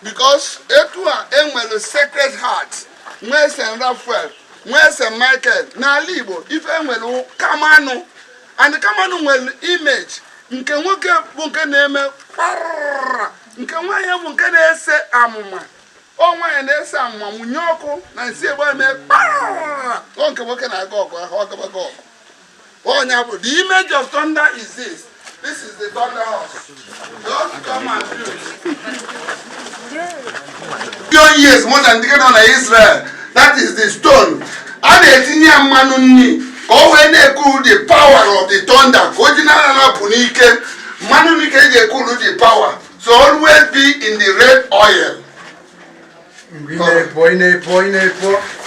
because etu a enwere sacred heart nwee St. Raphael nwee St. Michael n'ala Igbo ife enwere kamanụ and kamanụ nwere image nke nwoke bụ nke na-eme kparrrra nke nwaanyị bụ nke na-ese amụma nwaanyị na-ese amụma mụnye ọkụ na nsi egbe eme kparrrra nke nwoke na-aga ọgụ ahụ ọgabaga ọgụ onye bụ the image of thunder is this. This is the thunder house. Just come and view. Million years more than the Israel. That is the stone. And etinye mmanụ nni ka o wee na-ekuru the power of the thunder. Ka o ji na-anapụ n'ike mmanụ nni ka eji ekuru the power. So always be in the red oil.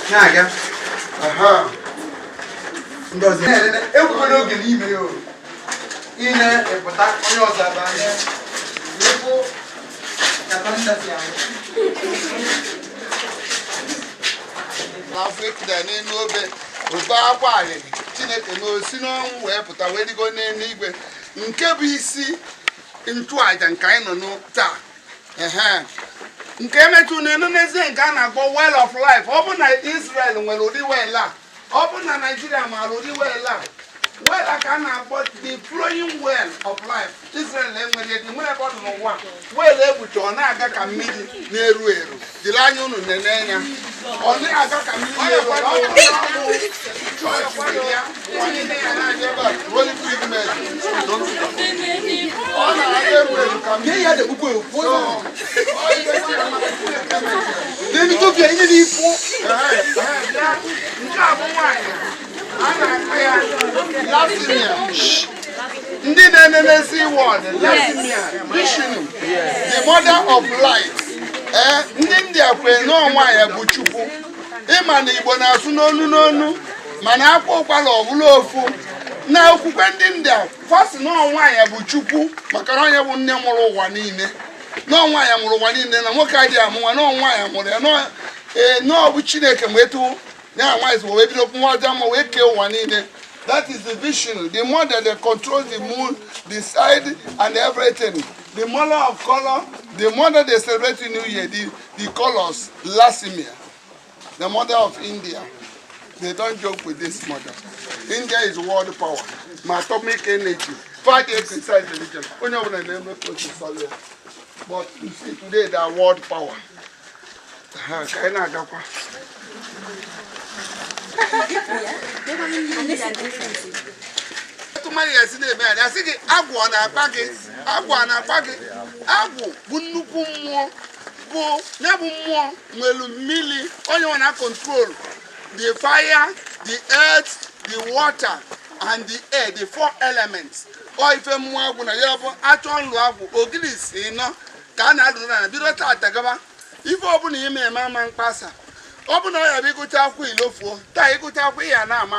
Na-aga. Aha. Ndozi. Ekwukwere oge n'ime ya. Ine epụta onye ọzọ abanye. N'ekwu ya kọntasi ahụ. N'Afrịka n'elu obe obe akwa ahịrị Chineke na osi n'ọnwụ wee pụta wee digo n'elu igwe nke bụ isi ntụaja nke anyị nọ taa nke emetụ n'elu n'ezie nke a na-akpọ well of life. Ọ bụ na Israel nwere ụdị well a ọ bụ na Nigeria mara ụdị well a well a ka a na-akpọ the flowing well of life. Israel enwere ebe nwere ebe ọ dị n'ụwa well egbuche ọ na-aga ka mmiri na-eru eru jiri anya unu nene ya ọ na-aga ka mmiri na-eru ndị na-enenesi wọd Vishnu the mother of light. Ndị India kwere n'ọnwa ya bụ Chukwu. Ịma na Igbo na-asụ n'onu n'onu mana akwa ụkwara ọbụla ofu na okwukwe ndị India fasi n'ọnwa ya bụ Chukwu maka na onye bụ nne mụrụ ụwa niile n'ọnwa ya mụrụ ụwa niile na nwoke adịghị amụnwa n'ọnwa ya mụrụ ya n'ọbụ Chineke ma etu ya nwaanyị wee bido nwa ọjọọ ma wee kee ụwa niile. That is the vision, the mother that controls the moon, the side, and everything. The mother of color, the mother they celebrate in New Year, the colors, Lasimia, the mother of India. They don't joke with this mother. India is world power, my atomic energy. 5 years inside religion. But you see, today they are world power. Agwu na-akpa gị agwụ bụ nnukwu mmụọ bụ ya bụ mmụọ nwere mmiri onye ọ na-akọntrol the fire, the earth, the water, and the air, the 4 elements. Or if I'm more going to actual love, Ogilis, can I do that? Because I if open him a man passer. Open a big good talk with Lofo, tie good talk with an arm.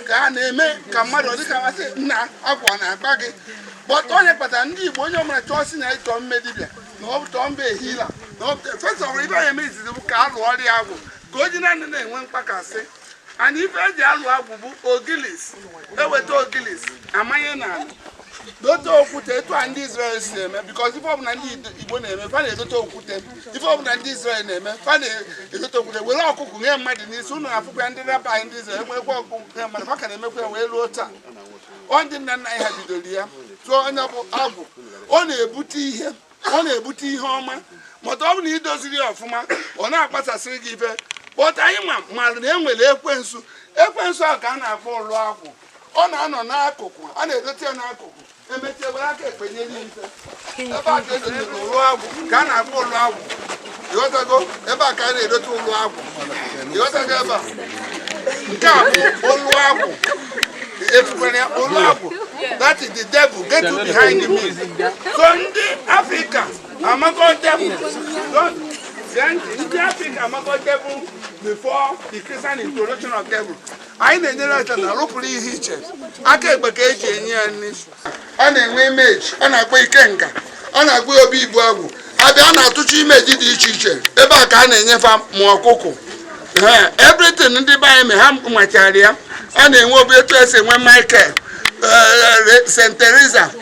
Can they make Kamado? Say, nah, I want a baggy. But only but I need when you're my choice in a Tom Medibia. No, Tom Bay healer. No, first of all, if I miss the car, what the Agwu. Go in and then one pack I say. And if I Agwu or Gillis, they were told Gillis, am I now? Don't put it to an Israel name because if I'm not Igbo name, funny, don't put them. If I'm not Israel name, funny, we'll all cook them mad in this soon after we ended up buying this. We'll walk them, motherfucker, and make a well water. On the night I had the idea. So on Agwu, only a booty here, only a booty home, but only does it off man, or not what I say give it. But I am my name will Ekwensu. Ekwensu can afford Agwu. On Akoko, and a little Akoko. And make a black when you need it. About the Agwu, can afford Agwu. You want to go? Ever can a little Agwu. You want to go? That is the devil. Get you behind me. So in the Africa, I'm a god devil. Then in the Africa, I'm a god devil before the Christian introduction of devil. I need the right and I look pretty hitches. I can't be and image, and I go Kenga, and I go be Buagu. I be an to image the teacher. Ever can never more cocoa. Everything in the Bible, I'm my career. And then we'll be to say when Michael, Saint Teresa,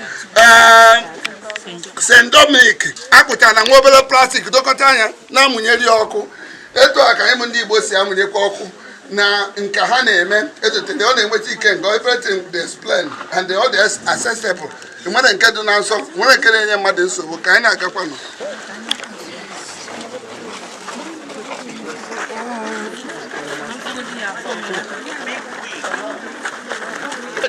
Saint Dominic, Akutana, mobile plastic, Dokotanya, Namunyeli Oko, Eto Ndigbo si amunye Koku, na Nkahane, the only way you can go, everything displayed, and the others accessible. The one can do now, so when I get any mother, so we can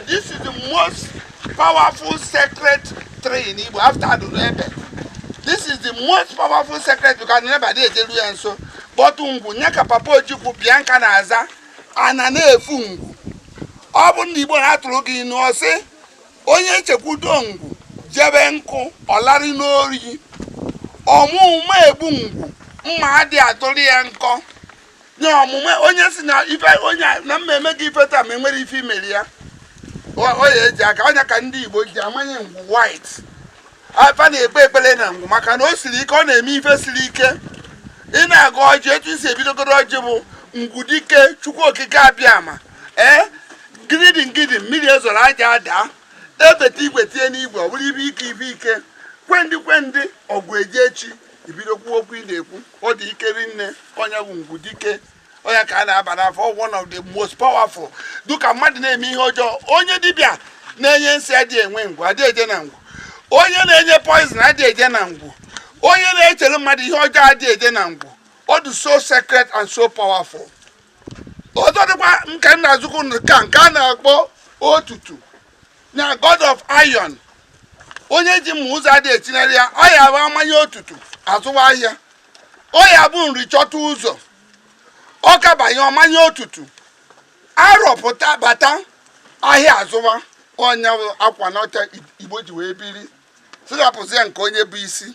This is the most powerful sacred tree in Igbo after Adunebe. This is the most powerful sacred because never did tell you and so. But Ngwu nyaka papa ojuku bianca na aza anane efu Ngwu. Obu Ndigbo na aturu gi nu ose onye chekwudo Ngwu jebe nku olari n'ori. Omu ma ebu Ngwu mma adi aturi ya nko. Nyo omume onye si na ife onye na mmeme gi ife ta me nwere ife imeli ya. Oye jaka onye ka ndị Igbo ji amanye Ngwu white. Afa na-ekpe ekpele na Ngwu maka na o siri ike ọ na-eme ife siri ike. Ị na-agụ ọjị etu isi ebidogoro ọjị bụ Ngwu dike Chukwu Okike Abịama. Gidi mmiri ezoro aja ada. Ebete igwe tie n'igwe ọ bụrụ ibe ike. Kwendi ọgwụ eji echi ibidokwu okwu ị na-ekwu. Ọ dị ike rinne onye bụ Ngwu dike. Oya ka na-aba n'afọ one of the most powerful. Duka mmadụ na-eme ihe ọjọọ. Onye dibịa na-enye nsị adị enwe Ngwu adị eje na Ngwu. Onye na-enye poison adị eje na Ngwu. Onye na-echere mmadụ ihe ọjọọ adị eje na Ngwu. Ọ dị so sacred and so powerful. Ọzọ dịkwa nke nna Azụkwu nke a na-akpọ otutu na God of Iron. Onye ji mma ụzọ adị etinyere ya ọ ya bụ amanye otutu azụwa ahịa. Ọ ya bụ nri chọta ụzọ. Ọ kabanye ọmanye otutu arọpụta bata ahịa azụwa onye akwa n'ọcha Igbo ji wee biri sirapụzie nke onye bụ isi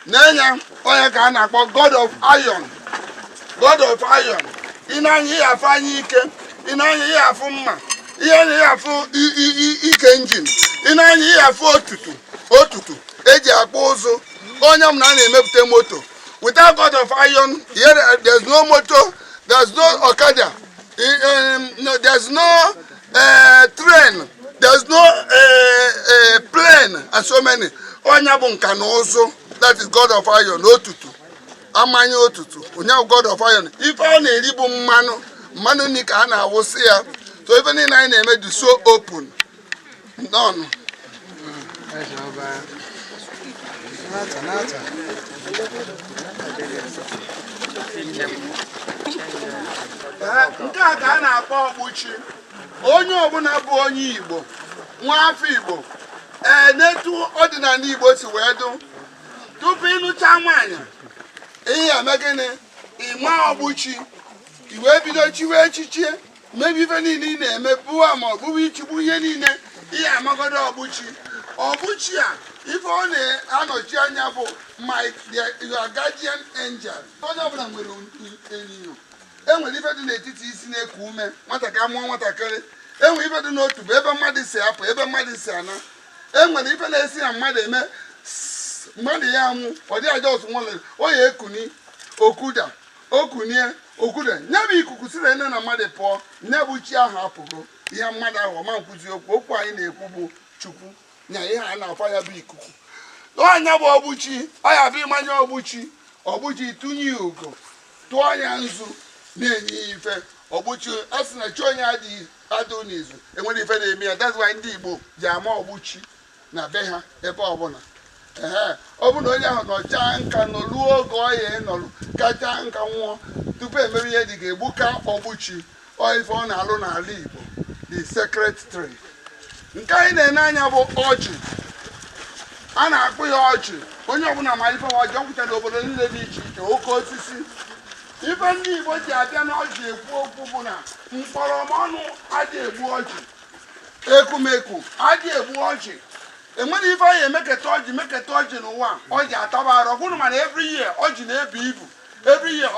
n'enya onye ka a na-akpọ God of Iron. Ị na-anya ihe afọ anya ike, ị na-anya ihe afọ mma, ihe na-ihe afọ ike injin, ị na-anya ihe afọ otutu eji akpọ ụzụ onye m na-emepụta moto. Without God of Iron, here there's no motor, there's no Okada, no, there's no train, there's no plane, and so many. That is God of Iron, otutu. Amanye otutu. Onye God of Iron. If I na-eri bụ mmanụ ni ka a na-awụsị ya. So even in I na-eme the so open. None. Nke a ka a na-akpọ ọkpụchi. Onye ọbụla bụ onye Igbo, nwa afọ Igbo, netu ọdịnala Igbo si wee dụ. Tupu ịnụcha nwaanyị, ihe eme gịnị? Ịma ọkpụchi iwe bido chiwe echichie mebi ife niile ị na-eme bụwa ma ọ bụwa ichigbu ihe niile ihe amagodo ọbụchi a ife ọ na-anọchi anya bụ your guardian angel. Onye ọbụla nwere onyinyo. Enwere ife dị n'etiti isi na-eku ume nwatakịrị amụọ nwatakịrị. Enwere ife dị n'otu bụ ebe mmadụ si apụ ebe mmadụ si ana. Enwere ife na-esi na mmadụ eme mmadụ ya amụ ọ dị aja ọsụ nwere o ya ekuni okuda okunie okuda nye bụ ikuku siri nne na mmadụ pụọ nye bụ chi ahụ apụgo ihe mmadụ ahụ ọma nkwụzi okwu anyị na-ekwu bụ chukwu nya ihe a na-afa ya bụ ikuku ọnya bụ ọgbụchi ọya bụ ịmanye ọgbụchi tụnye ugo tụọ ya nzu na-enye ife ọgbụchi a sị na chi onye adịghị n'izu enwere ife na-eme ya. That's why ndị Igbo ji ama ọgbụchi na be ha ebe ọbụla. Ọ bụ na onye ahụ nọchaa nka nọluo oge ọya nọrụ kacha nka nwụọ tupu emere ihe dị ga-egbuka ọgbụchi ife ọ na-alụ n'ala Igbo the sacred tree. Nke anyị na-ene anya bụ ọjị a na-akpụ ya ọjị onye ọbụla ma ife ọjị ọkwụcha n'obodo niile dị iche iche oke osisi ife ndị Igbo ji abịa n'ọjị ekwu okwu bụ na mkpọrọmọnụ adị egbu ọjị ekumeku adị egbu ọjị enwere ife anyị meketa ọjị n'ụwa ọjị ataba arụ ọkwụnụ mana every year ọjị na-ebu ibu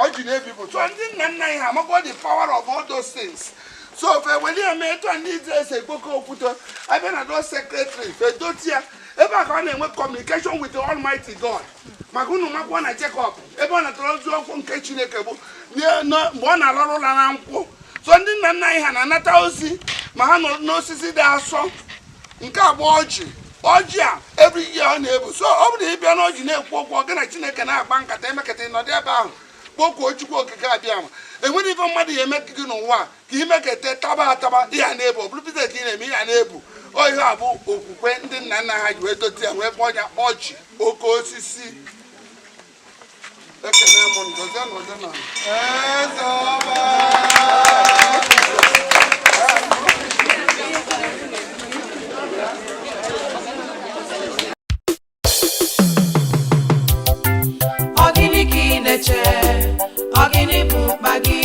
ọjị na-ebu ibu. So ndị nna nna anyị ha amago the power of all those things. So fe weli eme etu ndị Izrel si ekpoko okwuto abịa na those secretary fe dotia ebe a ka ọ na-enwe communication with the Almighty God maka unu makwuo na Jacob ebe ọ natara ozi okwu nke Chineke bụ mgbe ọ na-alọrụ ụla na nkwụ. So ndị nna nna anyị ha na-anata ozi ma ha nọ n'osisi dị asọ nke abụọ ọjị a every year ọ na-ebu. So ọ bụrụ na ịbịa n'ọjị na-ekwu okwu ọ gị na Chineke na-agba nkata emekata ịnọdụ ebe ahụ kpokwuo Chukwu okike abịa ma enwere ife mmadụ ya eme gị n'ụwa ka imekete taba ataba ihe a na-ebu ọ bụrụ bize ka ị na-eme ihe a na-ebu ihe a bụ okwukwe ndị nna nna ha ji wee dote ya wee kpọọ ya ọjị oke osisi. Ekene m ndozi n'ụdị na Ezeoba. Ogini bụ mkpa gị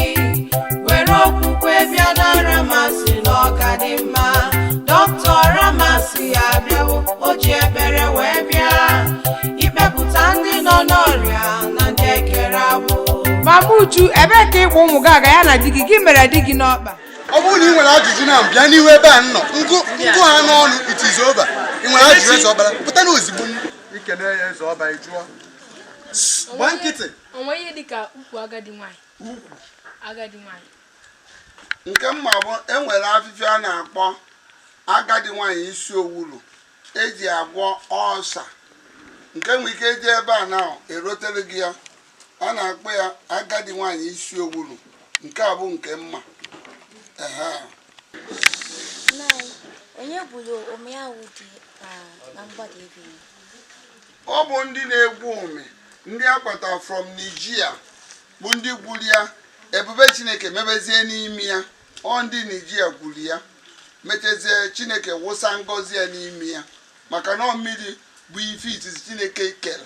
were okwukwe bịa na Ramas n'ọka dị mma. Dr Ramas ya bịawo o ji ekpere wee bịa ikpepụta ndị nọ n'ọrịa na ndị ekere agbụ. Mama Uju, ebee ka ịkpọ ụmụ gị aga ya na di gị mere di gị n'ọkpa? Ọ bụrụ na ị nwere ajụjụ na bịa n'ihu ebe a nọ nkụ ha n'ọnụ it is over. Ị nwere ajụjụ Ezeoba pụta n'ozigbo ikene ya Ezeoba ịjụọ gba nkịtị. Onwe ihe dịka ukwu agadi nwanyị. Nke mma bụ enwere afịfịa a na-akpọ agadi nwanyị isi owulu eji agwọ ọsa nke nwere ike eji ebe a na erotere gị ya a na-akpọ ya agadi nwanyị isi owulu nke a bụ nke mma. Onye bụrụ omeawụ dị na mgbada ebe ọ bụ ndị na-egwu ome ndị akpata from Nigeria bụ ndị gwuru ya ebube Chineke mebezie n'ime ya ọ ndị Nigeria gwuru ya mechezie Chineke wụsa ngọzi ya n'ime ya maka na mmiri bụ ife itizi Chineke kere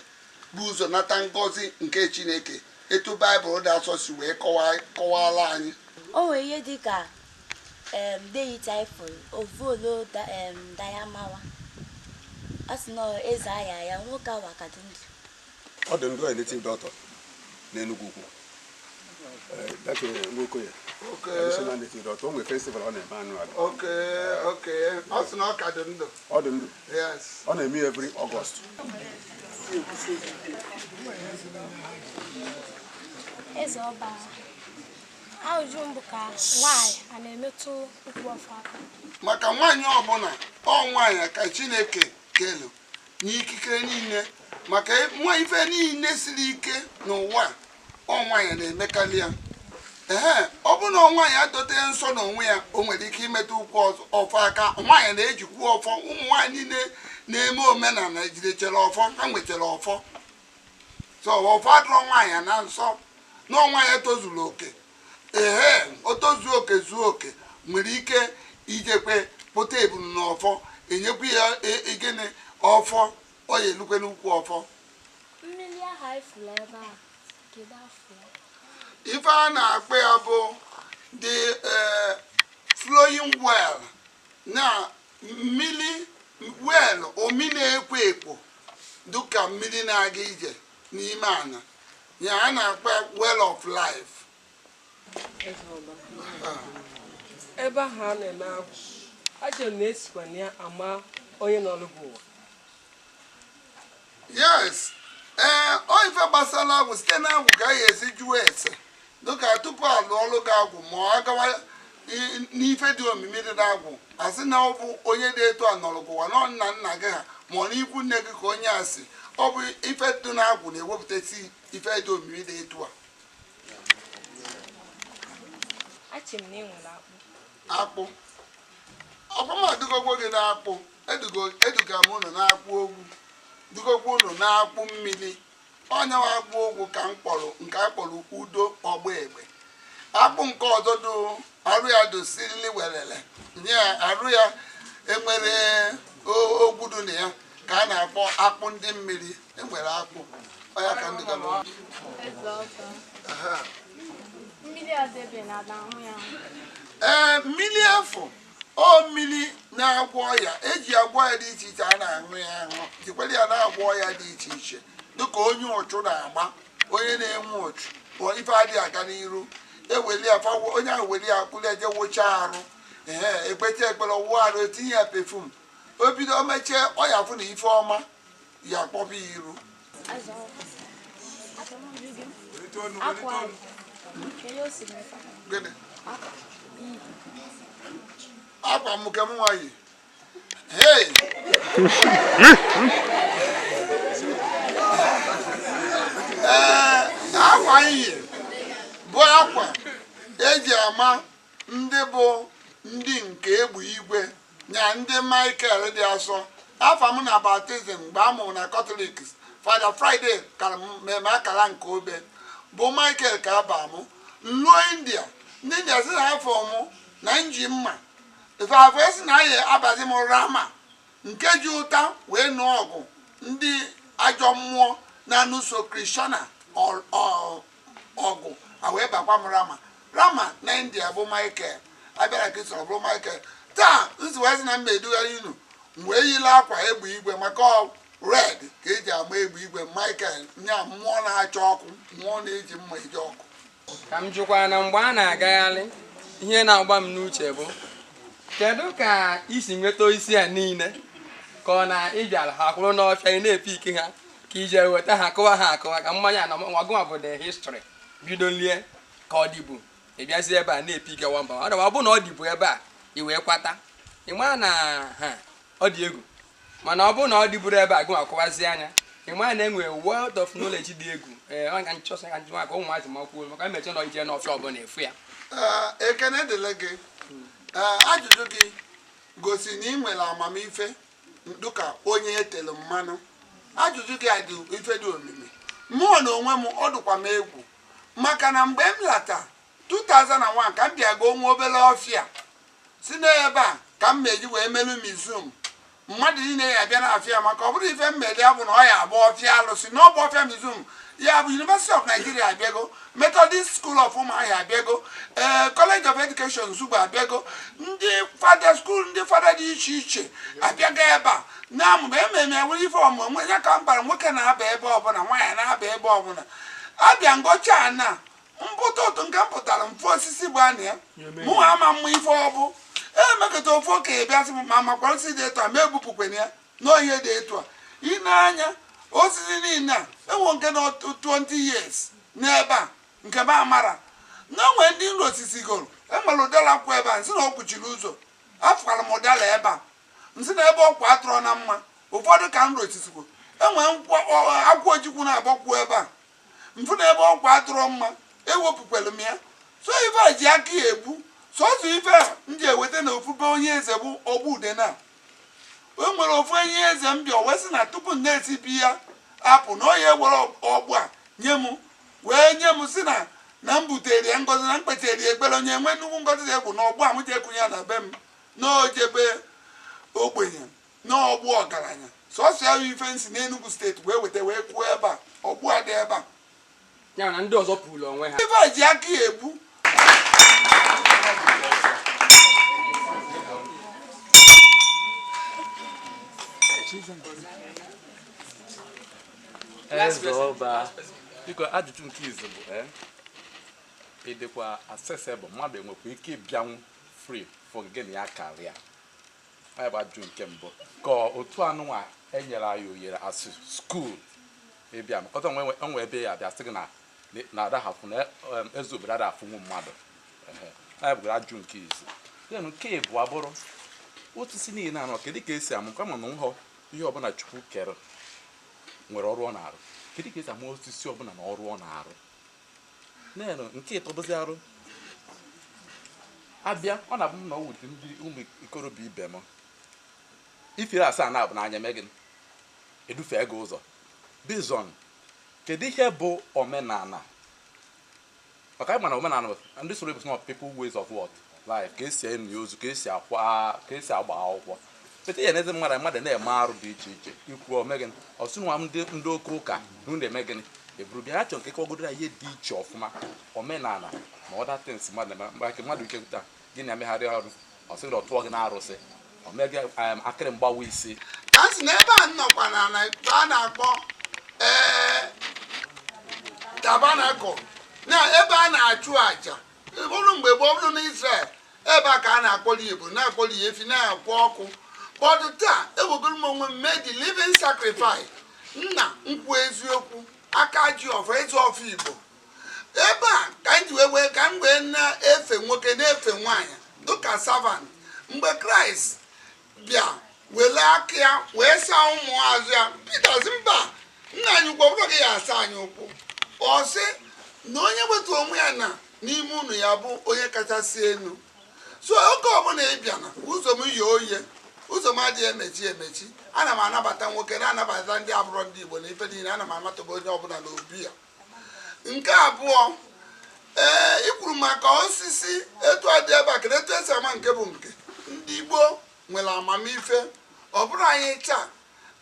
bụ ụzọ nata ngọzi nke Chineke etu Baịbụl dị asọ si wee kọwara anyị. O nwere ihe dịka deity ovolo dayamawa a sị na eze aya ya nwoke awa ka dị ndụ. Ọ dị ndụ native doctor n'Enugu ukwu. Dr Ramas Okoye additional native doctor. O nwere festival ọ na-eme annual. Okay. Ọ sị na ọ ka dị ndụ. Ọ dị ndụ. Yes. Ọ na-eme every August. Ezeoba ajụjụ mbụ ka nwaanyị a na-emetụ ukwu ọfọ aka. Maka nwaanyị ọbụla ọ nwaanyị ka Chineke kelu n'ikikere niile maka nwa ife niile siri ike n'ụwa ọ nwaanyị na-emekarị ya. Ọ bụ na nwaanyị adote nsọ n'onwe ya o nwere ike imetụ ukwu ọfọ aka. Nwaanyị na-ejikwu ọfọ. Ụmụ nwaanyị niile na-eme omenala ejidechere ọfọ ha nwetara ọfọ. So ọfọ adịrọ nwaanyị na nsọ na nwaanyị tozuru oke. O tozuo oke zuo oke nwere ike ijekwe pụta ebunu n'ọfọ enyekwu ya gịnị ọfọ ọ ya elukwe n'ukwu ọfọ. Mmiri aha ifuru ebe a kedu afọ? ife a na-akpọ ya bụ the flowing well na mmiri well omi na-ekwo ekwo dịka mmiri na-aga ije n'ime ana ya a na-akpọ well of life. ebe ahụ a na-eme agwụ ajọ na-esikwa na ya ama onye n'ọrụ bụ ụwa. Yes, ife gbasara agwụ site na agwụ ka a ga-esi jụọ ese dịka tupu alụ ọrụ gị agwụ ma ọ gawa n'ife dị omimi dị n'agwụ asị na ọ bụ onye dị etu a nọrọ gụwa na nna nna gị ha ma ọ n'ikwu nne gị ka onye asị ọ bụ ife dị n'agwụ na-ewepụtasị ife dị omimi dị etu a. Akpụ ọkpụma dugogwo gị na-akpụ eduga m ụnụ na-akpụ ogwu dugogwo ụnụ na-akpụ mmiri ọnyawa akpụ ogwu ka nke a kpọrọ udo ọgba egbe. Akpụ nke ọzọ dị arụ ya dosirili werele nye arụ ya enwere ogwudu na ya ka a na-akpọ akpụ ndị mmiri enwere akpụ ọya ka ndị gara mmiri afọ mmiri na-agwọ ọya eji agwọ ya dị iche iche a na-aṅụ ya aṅụ jikwara ya na-agwọ ọya dị iche iche dịka onye ụchụ na-agba onye na-enwe ụchụ ife adịghị aga n'iru eweli afa onye ahụ weli ya kpụrụ eje wụcha arụ ekpecha ekpere wụọ arụ etinye ya pefum o bido o mechie ọya fụ na ife ọma ya akpọba ya iru. Akwa m nke m nwaanyị akwa iyi bụ akwa eji ama ndị bụ ndị nke egbu igwe na ndị Michael dị asọ. Afọ m na baptizim mgbe a mụrụ na Catholic Father Friday kara mmemme akara nke obe bụ Michael ka aba mụ nluo India ndị India si na afọ mụ na nji mma ife afọ esi na aye abazi m Rama nke ji ụta wee nụọ ọgụ ndị ajọ mmụọ na-anụso Krishna ọgụ a wee bakwa m Rama na India bụ Michael abịara Kristo bụ Michael. Taa nziwezi na mma edugharị unu wee yile akwa egbe igwe maka red ka eji ama egbe igwe Michael nya mmụọ na-achọ ọkụ mmụọ na-eji mma eji ọkụ. Ka m jụkwa na mgbe a na-agagharị ihe na-agba m n'uche bụ kedu ka isi nweta isi a niile ka ọ na ịbịara ha kwụrụ n'ọfịa ị na-epe ike ha ka ije weta ha akụwa ha akụwa ka mmanya na ọgụnwa bụ the history bido lie ka ọ dịbu ịbịazi ebe a na-epe ike nwamba ọ bụ na ọ dịbu ebe a i wee kwata ịma na ha ọ dị egwu mana ọ bụrụ na ọ dịburu ebe a gụnwa akụwazi anya ịma na enwere world of knowledge dị egwu ọ ga nchọsa ka njụma ka ụmụazị makwuo maka emeche na ije n'ọfịa ọbụla efu ya. Ekene dịle gị ajụjụ gị gosi na ị nwere amamife dịka onye etelu mmanụ. Ajụjụ gị adị ife dị omimi mmụọ na onwe m ọ dịkwa m egwu maka na mgbe m lata 2001 ka m bịa goo nwa obere ọfịa si n'ebe a ka m meji wee melu museum mmadụ niile ya abịa n'afịa maka ọ bụrụ ife mmeli ya bụ na ọ ya abụ ọfịa alụsị na ọ bụ ọfịa museum ya bụ University of Nigeria abịago Methodist School of Umuahia abịago College of Education Nsugbe abịago ndị fada school ndị fada dị iche iche abịago ebe a na-amụ ememe were ife ọmụmụ ya ka m bara nwoke na-aba ebe ọbụla nwaanyị na-aba ebe ọbụla abịa ngọcha na mpụta ụtụ nke m pụtara mfu osisi bụ ana ya mụ ama mma ife ọbụ emekọta ofe oke bịasị m ma makwara osisi dị etu a ma egbupụkwene ya n'ohie dị etu a ị na-anya osisi niile a enwe nke na 20 years n'ebe a nke m amara na onwe ndị nri osisi goro enwere ụdala kwụ ebe a nsị na ọ kpuchiri ụzọ afụkwara m ụdala ebe a nsị na ebe ọkwa atụrụ na mma ụfọdụ ka nri osisi kwụ enwe akwa ojikwu na-agbakwu ebe a mfụ na ebe ọkwa atụrụ mma ewepụkwere m ya so ife a ji aka ya egbu sọsọ ife m ji eweta na ofube onye eze bụ Ogbu Udena o nwere ofu onye eze m bịa wee sị na tupu m na-esi bi ya apụ na onye were ọgbụ a nye m wee nye m si na m butere ya ngozi na mkpetere ya ekpere onye nwe nnukwu ngozi dị egwu na ọgbụ a m ji ekunye ya na be m na ojebe ogbenye na ọgbụ ọgaranya sọsọ ya ife nsi n'Enugu steeti wee weta wee kwuo ebe a ọgbụ a dị ebe a ya na ndị ọzọ pụrụ onwe ha ife ji aka ya egbu Ezeoba biko ajụjụ nke izu bụ ịdịkwa accessible mmadụ enwekwa ike ịbịanwu free for gịnị ya karịa anyị bụ ajụjụ nke mbụ ka otu anụnwa enyere anyị oyere asụ skuul ịbịa makọta onwe ebe ya abịa sị gị na adahafụ na ezeobodo adafụnwu mmadụ anyị bụgara ajụjụ nke izu ya na nke bụ abụrụ otu si niile anọ kedu ka esi amụ kama na nhọ ihe ọbụla Chukwu kere nwere ọrụ ọ na-arụ kedu ka esi ama osisi ọbụla na ọrụ ọ na-arụ nenu nke ịtọdozi arụ abịa ọ na-abụ m na ọwụdị ndị ụmụ ikorobịa ibe m ifere asaa na-abụ n'anya mee gị edufe gị ụzọ bizon kedu ihe bụ omenala maka anyị mana omenala ndị soro ebu people ways of what life ka esi enyi ozu ka esi agba akwụkwọ pete ya n'eze mmadụ na-eme arụ dị iche iche ikwu omegịnị ọsụnwa ndị oke ụka na unu eme gịnị eburu bịa ha chọrọ nke kọgodoro ihe dị iche ọfụma omenala na ọda tins mmadụ na mgbake mmadụ ike taa gị na-emegharị ọrụ ọsịgị ọ tụọ gị na-arụsị omega akịrị mgbawa isi a sị na ebe a nnọkwa na a na-akpọ tabanakụl na ebe a na-achụ àjà bụrụ mgbe gboo bụrụ na Israel ebe a ka a na-akpọli ebu na-akpọli efi na-akwụ ọkụ kpọdụ taa ewegoro m onwe m mee the living sacrifice nna nkwu eziokwu Akajiofo Ezuofa Igbo ebe a ka m ji wee ka m wee na-efe nwoke na-efe nwaanyị dịka servant mgbe Kraịst bịa were aka ya wee saa ụmụazụ ya Peter mba nna anyị ukwu ọbụrụ gị ya asa anyị ụkwụ ọ sị na onye weta onwe ya na n'ime unu ya bụ onye kachasị elu so oge ọbụla ị bịa na ụzọ m yi oye ụzọ m adịghị emechi ana m anabata nwoke na-anabata ndị abụrọ ndị Igbo na ife niile ana m amataba onye ọbụla na obi ya nke abụọ ikwuru maka osisi etu adị ebe a kedu etu esi ama nke bụ nke ndị Igbo nwere amamife ọ bụrụ anyị taa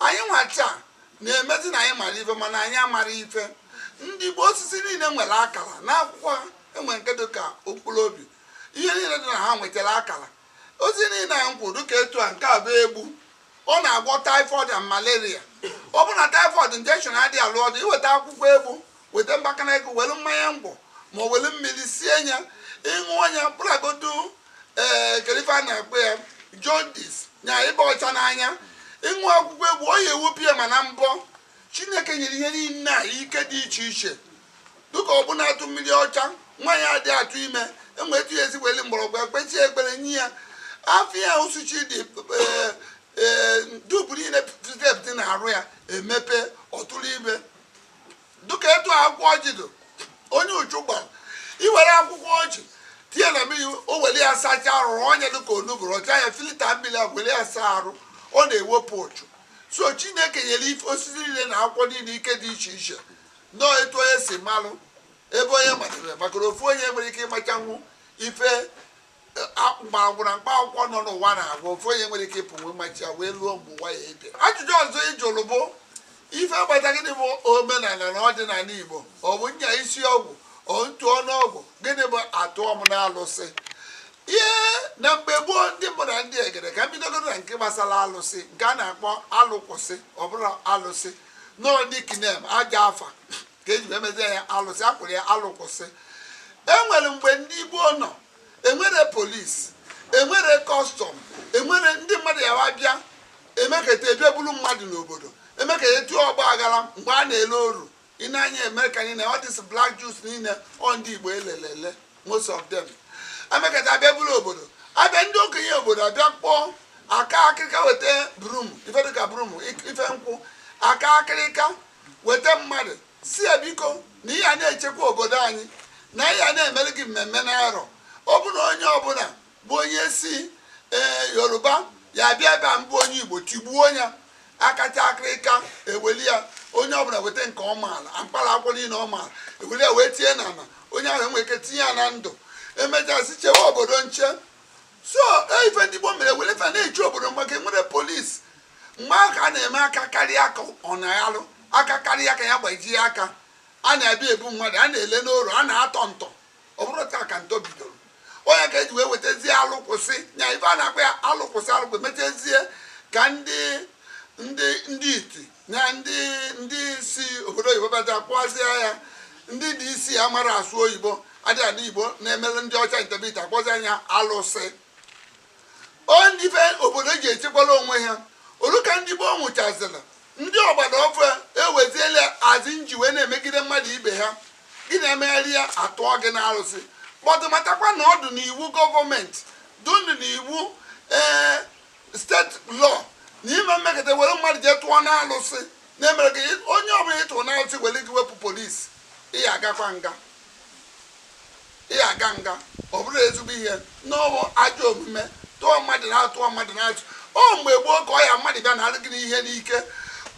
anyị nwa taa na-emezi na anyị mara ife mana anyị amara ife ndị Igbo osisi niile nwere akara n'akwụkwọ ha enwere nke dị ka okpuru obi ihe niile dị na ha nwetara akara ozi niile anyị kwuru dịka etu a nke a bụ egbu ọ na-agwọ typhoid and malaria ọ bụ na typhoid injection adịghị alụ ọdụ iweta akwụkwọ egbu weta mgbakana ego were mmanya mgbọ ma ọ were mmiri sie ya ịṅụọ ya bụragodu kelife a na-akpọ ya jaundice nya ịba ọcha n'anya ịṅụ akwụkwọ egbu ọ ya ewupie ma na mbọ Chineke nyere ihe niile a ike dị iche iche dịka ọ bụ na-atụ mmiri ọcha nwaanyị adịghị atụ ime enwe etu ya esi weli mgbọrọgwụ ekpechie ekpere nye ya afọ ya usuchi dị dupu niile pụta na-arụ ya emepe ọtụrụ ibe dịka etu akwụkwọ ọjị dị onye uchu gbara iwere akwụkwọ ọjị tinye na mmiri o were ya sacha arụ onye dịka onugoro ọcha ya filita mmiri a were ya saa arụ ọ na-ewepụ ụchụ so Chineke nyere ife osisi niile na akwụkwọ niile ike dị iche iche nọọ etu onye si malụ ebe onye matara maka ofu onye nwere ike ịmachanwu ife mgbọrọgwụ na mkpa akwụkwọ nọ n'ụwa na-agwa ofu onye nwere ike ịpụ nwe machi ya wee luo mgbe ụwa ya ebe ajụjụ ọzọ ịjụrụ bụ ife agbata gịnị bụ omenala na ọdịnala Igbo ọ bụ nya isi ọgwụ ọ ntụ ọnụọgwụ gịnị bụ atụọ m na alụsị ihe na mgbe gboo ndị mbụ na ndị egede ka mbidogoro na nke gbasara alụsị nke a na-akpọ alụkwụsị ọ bụrụ alụsị n'odikinem aja afa ka eji emezie ya alụsị akwụrụ ya alụkwụsị enwere mgbe ndị Igbo nọ enwere polisi enwere kọstọm enwere ndị mmadụ ya wabịa emeketa ebe buru mmadụ n'obodo emeketa etu ọgba aghara mgbe a na-ele oru ị na-anya Amerika niile ọ dịsị black Jews niile ọ ndị Igbo elelele most of them emeketa abịa buru obodo abịa ndị okenye obodo abịa kpọọ aka akịrịka weta brum ife dịka brum ife nkwụ aka akịrịka weta mmadụ si ya biko na ihe a na-echekwa obodo anyị na ihe a na-emere gị mmemme na-arọ ọ bụ na onye ọbụla bụ onye si Yoruba ya bịa ebe a mbụ onye Igbo tigbuo ya akacha akịrịka eweli ya onye ọbụla weta nke ọmaala mkpara akwụkwọ niile ọmaala eweli ya wee tinye n'ala onye ahụ enwere ike tinye ya na ndụ emechasị chewe obodo nche so ife ndị Igbo mere were ife na-echi obodo maka enwere polisi mgbe aka a na-eme aka karịa aka ọ na-alụ aka karịa aka ya gbajie aka a na-abịa ebu mmadụ a na-ele n'oru a na-atọ ntọ ọ bụrụ taa ka ntọ bidoro onye ka eji wee wetazie alụkwụsị nya ife a na-akpa ya alụkwụsị alụkwụ metezie ka ndị iti na ndị si obodo oyibo bata kpọzie ya ndị dị isi ya mara asụ oyibo adịghị adị igbo na-emere ndị ọcha intebit akpọzi anya alụsị ndị ife obodo ji echekwala onwe ha olu ka ndị gboo nwụchazịla ndị ọgbara ọfụ eweziela azị nji wee na-emegide mmadụ ibe ha gị na-emegharị ya atụọ gị na alụsị kpọdụ matakwa na ọdụ n'iwu gọọmenti dụndụ n'iwu steeti lọọ na ime mmekọta were mmadụ jee tụọ na alụsị na-emere gị onye ọbụla ịtụrụ na alụsị were gị wepụ polisi ị agakwa nga ị aga nga ọ bụrụ ezigbo ihe n'ọwụ ajọ omume tụọ mmadụ na-atụọ mmadụ na-atụ ọ mgbe gboo ka ọ ya mmadụ bịa na-arụ gị n'ihe n'ike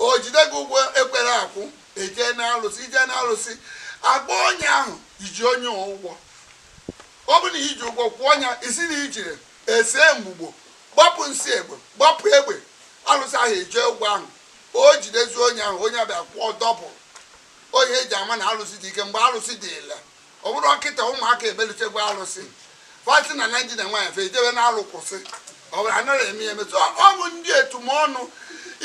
o jide gị ụgwọ ekwere akwụ ije na alụsị agba onye ahụ iji onye ụgwọ ọ bụ na iji ụgwọ kwụọ ọnya isi na ijiri ese mgbugbo gbapụ nsị egbe gbapụ egbe alụsị ahụ eje ụgwọ ahụ o jidezu onye ahụ onye abịa kwụọ dọbụl onye eji ama na alụsị dị ike mgbe alụsị dị ile ọ bụrụ ọkịta ụmụaka ebeluchegwa alụsị fati na naijiria nwaanyị fe ejebe na alụ kwụsị ọ bụrụ anaghị eme ya emetụ ọ bụ ndị etumọnụ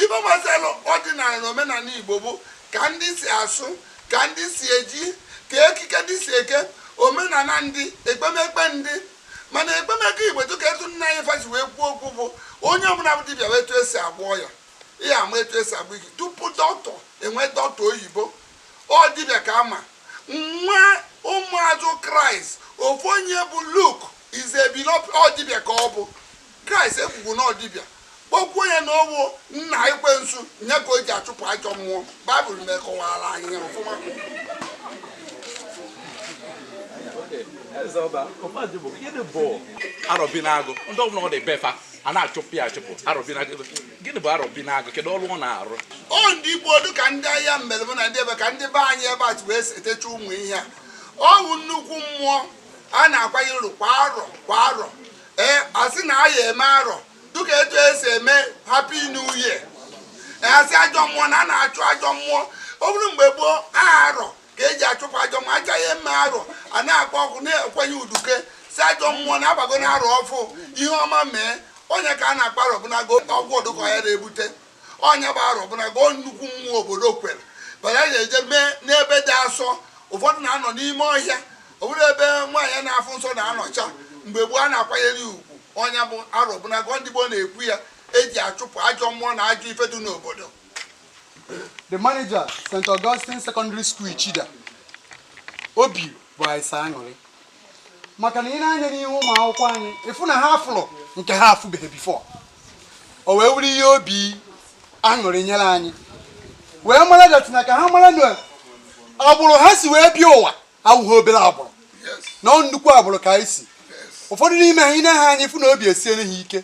ibe gbasara ọdịnala na omenala igbo bụ ka ndị si asụ ka ndị si eji ka ekike ndị si eke omenala ndị ekpemekpe ndị mana ekpemekpe igbo dịka etu nna anyị fasi wee kwuo okwu bụ onye ọbụla bụ dibịa etu esi agwọ ya ihe ama etu esi agwọ ike tupu dọkịta enwe dọkịta oyibo ọ dibịa ka ama nwa ụmụazụ kraịst ofu onye bụ luk izebilo ọ dibịa ka ọ bụ kraịst ekwugwu na ọ dibịa kpọkwuo ya na ọwụ nna ekwensu nye ka o ji achụpụ ajọ mmụọ baịbụl mekọwara anyị ọfụma gịnị bụ arọbinagụ ndị ọbụla ọ dị befa a na-achụpụ ya achụpụ arọbinagụ gịnị bụ arọbinagụ kedu ọrụ ọ na-arụ ọ ndị igbo dị ka ndị ahịa mmere bụ na ndị ebe ka ndị be anyị ebe a wee etecha ụmụ ihe a ọ bụ nnukwu mmụọ a na-akwanye uru kwa arọ asị na aya eme arọ dịka etu esi eme happy new year asị ajọ mmụọ na a na-achụ ajọ mmụọ ọ bụrụ mgbe gboo arọ ka eji achụpụ ajọ mmụọ achaghị eme arọ a na-akpọ ọkụ na-ekwenye uduke si ajọ mmụọ na-agbago na arọ ọfụ ihe ọma mee onye ka a na-akpa arọbụnago ọgwụ ọdụkọ ya na-ebute onye bụ arọbụnago nnukwu mmụọ obodo kwere bara a na-eje mee n'ebe dị asọ ụfọdụ na-anọ n'ime ọhịa ọ bụrụ ebe nwaanyị na-afụ nsọ na-anọcha mgbe gboo a na-akwanyere ugwu onye bụ arọbụnago ndị gboo na-ekwu ya eji achụpụ ajọ mmụọ na ajọ ife dị n'obodo. The manager, St. Augustine Secondary School Ichida, obi bụ Aịsa aṅụrị maka na ị na-anya n'ihu ụmụ akwụkwọ anyị ịfụ na ha afụlụ nke ha afụbeghị bifọ o wee wuru ihe obi aṅụrị nyere anyị wee mara datina ka ha mara na agbụrụ ha si wee bịa ụwa awụghị obere agbụrụ na nnukwu agbụrụ ka anyị si ụfọdụ n'ime anyị na-aha anyị fụ na obi esiere ha ike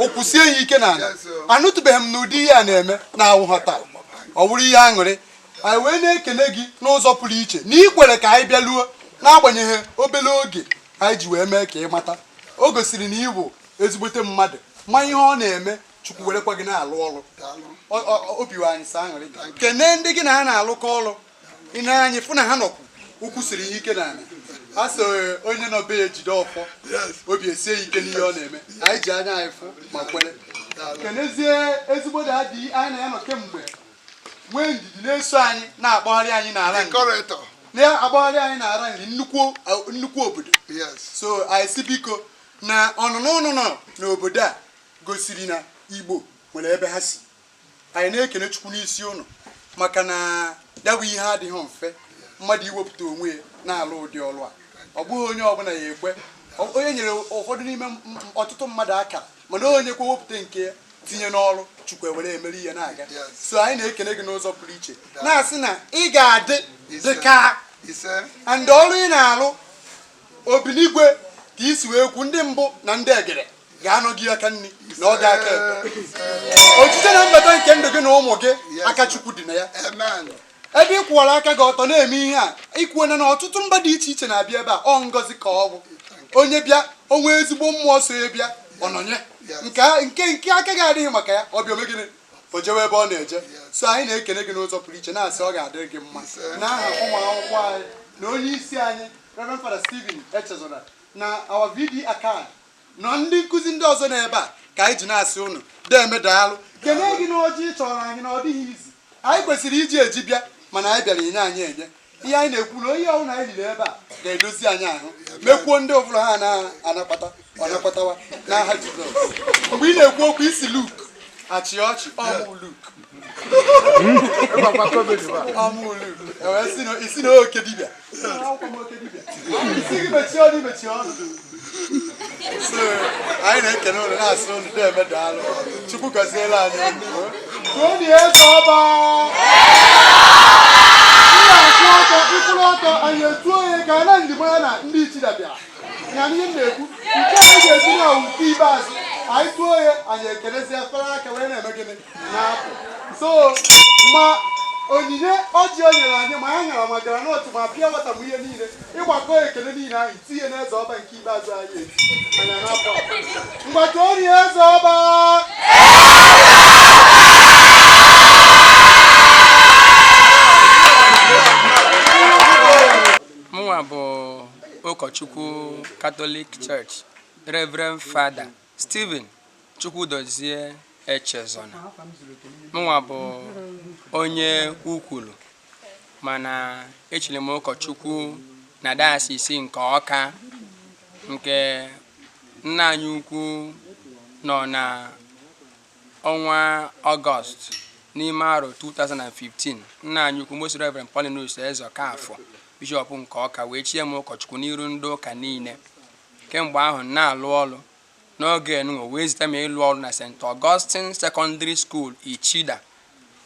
ụkwụ sie ha ike na ala anụtụbeghị m na ụdị ihe a na-eme na-awụ ha taa ọ bụrụ ihe aṅụrị anyị wee na-ekene gị n'ụzọ pụrụ iche na ikwere ka anyị bịaluo n'agbanyeghị obere oge anyị ji wee mee ka ị mata o gosiri na ịbụ ezigbote mmadụ ma ihe ọ na-eme chukwu werekwa gị na-alụ ọrụ obiwe anyị sa aṅụrị kene ndị gị na ha na-alụkọ ọrụ ị na-anyị fụ na ha nọkwu ukwu siri ihe ike n'ala a so onye nọ be ya ejide ọfọ obi esie ike n'ihe ọ na-eme anyị ji anya anyị fụ ma kwere kenezie ezigbo da adịghị anyị na ya nọ kemgbe nwee ndidi na-eso anyị na-akpọgharị anyị n'ala na-akpọgharị anyị n'ala nri nnukwu obodo so anyị si biko na ọnụnụ n'obodo a gosiri na Igbo nwere ebe ha si anyị na-ekene Chukwu n'isi ụnụ maka na ya bụ ihe adịghị mfe mmadụ iwepụta onwe ya na-alụ ụdị ọrụ a ọ bụghị onye ọbụla ya ekwe onye nyere ụfọdụ n'ime ọtụtụ mmadụ akara mana onye kwa wepụta nke ya tinye n'ọrụ Chukwu ewere emeri ihe na-aga so anyị na-ekene gị n'ụzọ pụrụ iche na-asị na ị ga-adị dịka ndị ọrụ ị na-alụ obinigwe ka isi wee kwu ndị mbụ na ndị egere ga-anọ gị aka nri na ọ ga-aka ekpe ojije na mbata nke ndụ gị na ụmụ gị aka Chukwu dị na ya ebe ị kwụwara aka gị ọtọ na-eme ihe a ikwuona na ọtụtụ mba dị iche iche na-abịa ebe a ọ ngọzi ka ọ bụ onye bịa onwe ezigbo mmụọ so ya bịa ọnọnye nke aka gị adịghị maka ya ọ bịa omegịnị o jewe ebe ọ na-eje so anyị na-ekene gị n'ụzọ pụrụ iche na-asị ọ ga-adịrị gị mma n'aha ụmụ akwụkwọ anyị na onye isi anyị Reverend Father Stephen Echezona na our VD Akad na ndị nkụzi ndị ọzọ n'ebe a ka anyị ji na-asị ụnụ deme daalụ kene gị na ọjị chọrọ anyị na ọ dịghị izi anyị kwesịrị iji eji bịa mana anyị bịara enye anyị enye ihe anyị na-ekwu na onye ọbụla anyị liri ebe a ga-edozi anyị ahụ mekwuo ndị ọbụla ha na-anakpatawa n'aha Jizọs mgbe ị na-ekwu okwu isi Luke achị ọchị ọmụ Luke isi na oke dibịa isi gị mechie ọnụ mechie ọnụ anyị na-ekene ụlọ na-asị ụlọ na-eme daalụ Chukwu gọziela anyị tụọ eze ọba ịkwụrụ ọtọ anyị etuo ya ka na Ndigbo ya na ndị Ichida bịara ya ihe m na-ekwu nke anyị ga-esi na nke ikpeazụ anyị tụọ ya anyị ekenezie fere aka wee na-eme gịnị na-apụ so ma onyinye ọjị o nyere anyị ma anyị nyara magara n'otu ma pịa nwata m ihe niile ịgbakọ ekele niile anyị tinye n'eze ọba nke ikpeazụ anyị eti anya na-apụ mgbata ori eze ọba mụnwa bụ ụkọchukwu Catholic Church Reverend Father Stephen Chukwudozie Echezona. Mụnwa bụ onye ukwulu mana echiri m ụkọchukwu na dayọsis nke Ọka nke nna anyị ukwu nọ na ọnwa Ọgọst n'ime arọ 2015 nna anyị ukwu Most Reverend Paulinus Ezeokafọ bishọp nke Ọka wee chie m ụkọchukwu n'iru ndị ụka niile. Kemgbe ahụ na-alụ ọrụ n'oge nwa wee zite m ịlụ ọrụ na St. Augustine Secondary School Ichida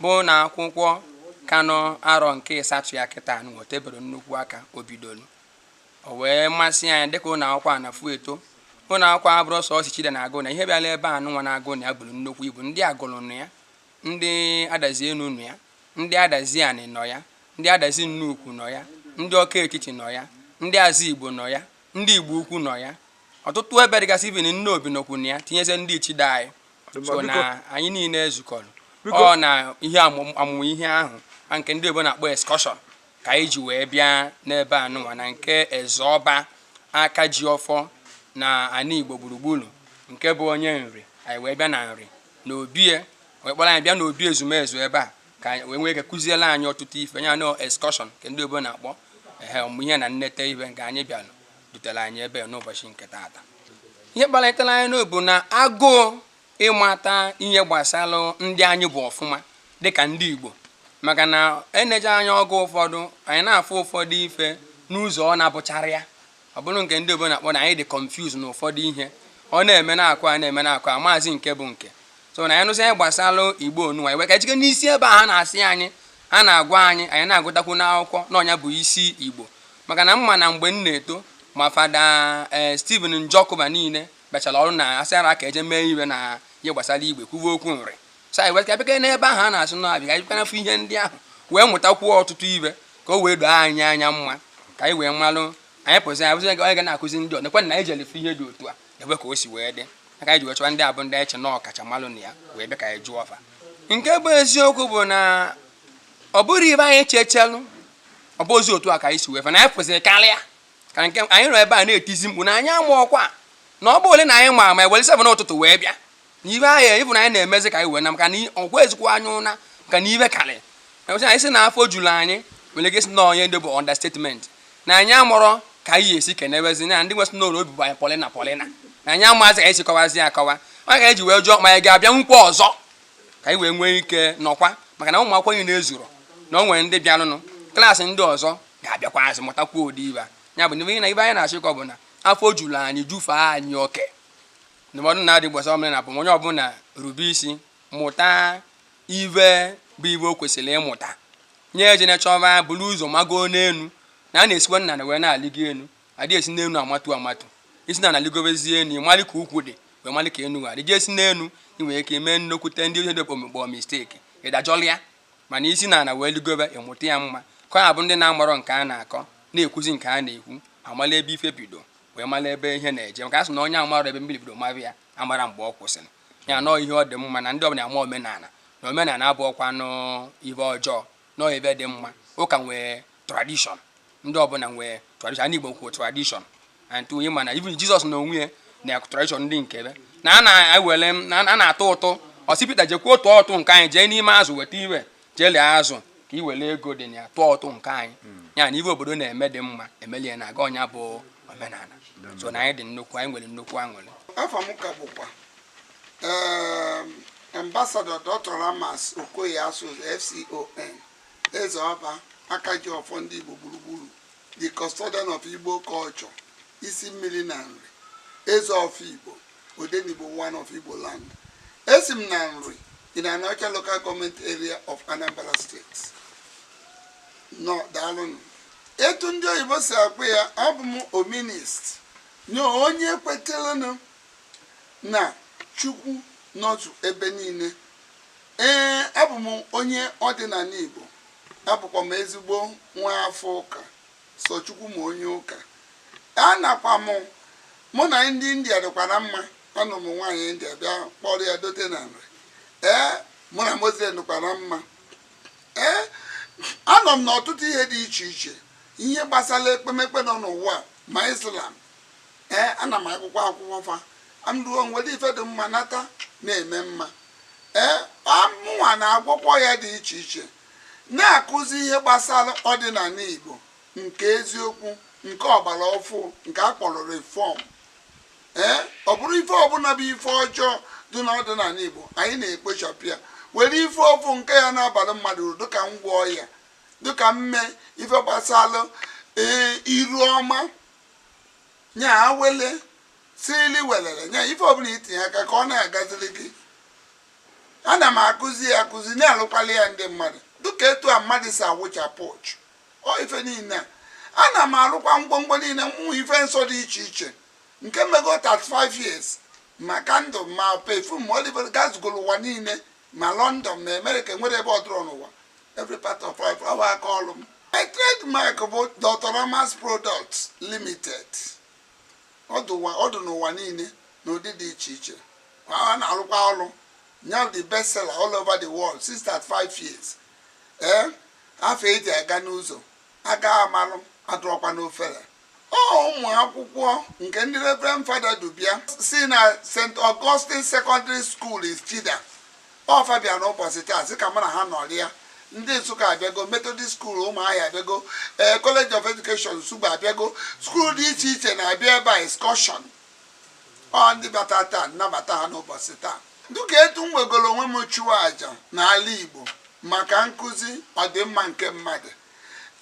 bụ na akwụkwọ kanọ arọ nke ịsatụ ya kịta nwetebere nnukwu aka obidolu o wee masị anyị dịka ụlọ akwụkwọ a na-afụ eto ụlọ akwụkwọ abụrụ sọọsọ Ichida na-agụ na ihe bịala ebe a nụnwa na-agụ na ya bụrụ nnukwu ibu ndị agụrụ nụ ya ndị adazi enu nụ ya ndị adazi anị nọ ya ndị adazi nnukwu nọ ya ndị ọka etiti nọ ya ndị azụ Igbo nọ ya ndị Igbo ukwu nọ ya ọtụtụ ebe dịgasị ibin nne obi nọkwu na ya tinyeze ndị Ichida anyị so na anyị niile ezukọrọ ọ na ihe amụmụ ihe ahụ nke ndị Igbo na-akpọ Excursion ka anyị ji wee bịa n'ebe anụnwa na nke Ezeoba Akajiofo na ana Igbo gburugburu nke bụ onye nri anyị wee bịa na nri na obie wee kpọrọ anyị bịa na obi ezumezu ebe a ka wee nwee ike kụziela anyị ọtụtụ ife ya na Excursion nke ndị Igbo na-akpọ ọmụmụ ihe na nnete ibe nke anyị bịara dutere anyị ebe n'ụbọchị nke taata. Ihe kpalitere anyị n'obu na agụụ ịmata ihe gbasara ndị anyị bụ ọfụma dịka ndị Igbo maka na eneje anya ọgụ ụfọdụ anyị na-afụ ụfọdụ ife n'ụzọ ọ na-abụchara ya ọ bụrụ nke ndị Igbo na-akpọ na anyị dị confused na ụfọdụ ihe ọ na-eme na-akụ a na-eme na-akụ a maazị nke bụ nke so na anyị nụsị anyị gbasara Igbo onu anyị wee ka jike n'isi ebe a ha na-asị anyị ha na-agwa anyị anyị na-agụtakwu n'akwụkwọ na ọnya bụ isi Igbo maka na mma na mgbe m na-eto ma Fada Stephen Njokuba niile bịachara ọrụ na asịara ka eje mee iwe na ihe gbasara Igbo kwuwe okwu nri so anyị wee ka bekee n'ebe ahụ a na-asụ n'abịa ka anyị bịakwa ihe ndị ahụ wee mụtakwuo ọtụtụ ibe ka o wee doo anyị anya mma ka anyị wee malụ anyị pụzi anyị bụzi onye ga na-akụzi ndị ọdịkwa na anyị jelefe ihe dị otu a ebe ka o si wee dị aka anyị ji wee chọwa ndị abụ ndị eche na ọkacha malụ na ya wee bịa ka anyị jụọ ọfa nke bụ eziokwu bụ na ọ bụrụ ibe anyị chechelụ ọ bụ ozi otu a ka anyị si wee fe na anyị pụziri karịa ka nke anyị nọ ebe a na-etizi mkpu na anyị amụ ọkwa na ọ bụ ole na anyị ma ma ewere 7 n'ụtụtụ wee bịa na ibe ahụ ịbụ na anyị na-emezi ka anyị wee na maka na ọgwa ezikwa anyị ụna maka na ibe karị anyị si na afọ juru anyị were gesi na onye ndị bụ understatement na anyị amụrọ ka anyị esi kenebezi na ndị nwesị n'ụlọ obi bụ anyị polina na anyị amazi ka anyị si kọwazi akọwa ọ ga eji wee jụọ ma anyị ga-abịa nkwa ọzọ ka anyị wee nwee ike nọkwa maka na ụmụ akwụkwọ niile ezuru na o nwere ndị bịarụnụ klaasị ndị ọzọ ga-abịakwazi mụtakwa ụdị ibe ya bụ na ibe anyị na-achịkọ bụ na afọ juru anyị jufee anyị oke ndụmọdụ na-adị gbasara omenala bụ onye ọbụla rube isi mụta ibe bụ ibe o kwesịrị ịmụta nye ejene chọba buru ụzọ mago n'elu na a na-esikwa nna na wee na-alịgo elu adịghị esi n'elu amatu isi na na-alịgobezie enu ịmalị ka ukwu dị wee malị ka enu adịghị esi n'elu inwere ike ime nnukwute ndị ihe dị omikpọ misteki ịdajọlịa mana isi na wee ligobe ịmụta ya mma ka ya bụ ndị na-amarọ nke a na-akọ na-ekwuzi nke a na-ekwu amala ebe ife bido wee mala ebe ihe na-eje maka asị na onye amara ebe mmiri bido mara ya amara mgbe ọ kwụsịrị ya nọọ ihe ọ dị mma na ndị ọbụla ama omenala na omenala abụọkwanụ ibe ọjọọ nọ ebe dị mma. Ụka nwee tradition, ndị ọbụla nwee tradition. Ndị Igbo kwuo tradition, and onye ma na even Jizọs na onwe ya na tradition ndị nke ebe na a na-ewele a na-atụ ụtụ. Ọsị Pita jekwa tụọ ụtụ nke anyị, jee n'ime azụ weta iwe jee lee azụ ka iwere ego dị na ya tụọ ụtụ nke anyị. Ya na ibe obodo na-eme dị mma emelie na aga ọnya bụ omenala. So na anyị dị nnukwu, anyị nwere nnukwu aṅụrị. Afọ m ka bụkwa Ambassador Dr Ramas Okoye Asuzu FCON, Ezeoba, Akajiofo ndị Igbo gburugburu, the Custodian of Igbo Culture, isi mmiri na nri, Ezeofa Igbo, Odenigbo one of Igbo land. Esi m na nri in Anocha local government area of Anambra State. No, daalụnụ. Etu ndị oyibo si akpụ ya, abụ m ominist, nye onye kwetelenụ na Chukwu n'otu ebe niile. Abụ m onye ọdịnala Igbo, abụkwa m ezigbo nwa afọ ụka, so Chukwu m onye ụka. Anakwa mụ na ndị India dịkwa na mma. Anọ m nwaanyị India bịa kpọrọ ya dote na nri. Mụ na Muslim dịkwa na mma. Anọ m n'ọtụtụ ihe dị iche iche, ihe gbasara ekpemekpe nọ n'ụwa ma Islam. Ana m akwụkwọ fa amduo nwere ife dị mma nata na-eme mma. Mụnwa na-agwọkwọ ya dị iche iche, na-akụzi ihe gbasara ọdịnala Igbo nke eziokwu, nke ọgbara ọfụ, nke a kpọrọ reform. Ọ bụrụ ife ọbụla bụ ife ọjọọ dị n'ọdịnala Igbo, anyị na-ekpochapụ ya, were ife ọfụ nke ya na-abalị mmadụ uru, dịka ngwa ọya, dịka mme ife gbasara iru ọma, nya wele sirili welele, nya ife ọbụla itinye aka ka ọ na-agaziri gị. Ana m akụzi na-alụkwali ya ndị mmadụ, dịka etu a mmadụ si awụchapụ ọchụ. Ife niile ana m alụkwa ngwongwo niile, mmụ ife nsọ dị iche iche nke mmego 35 years ma kandụl ma perfume ma oliver gazugoro ụwa niile, ma London ma America, nwere ebe ọdụrụ n'ụwa, every part of life. Ọ bụ aka ọrụ m. My trademark bụ Dr Ramas Products Limited. Ọdụ n'ụwa niile n'ụdị dị iche iche. A na-arụkwa ọrụ now the best seller all over the world since that 5 years. Afọ eji aga n'ụzọ, aga amalụ adụrọkwa n'ofere. Ụmụ akwụkwọ nke ndị Reverend Father Dubia si na St. Augustine Secondary School is Chida. Ọfa bịa n'ụbọchị taa sị ka mụ na ha nọrịa. Ndị Nsụka abịago, Methodist School Ụmụahịa abịago, College of Education Nsugbe abịago, school dị iche iche na-abịa ebe a Excursion. Ndị bata taa nnabata ha n'ụbọchị taa. Dịka etu m nwegoro onwe m chụọ aja n'ala Igbo maka nkụzi ọdịmma nke mmadụ.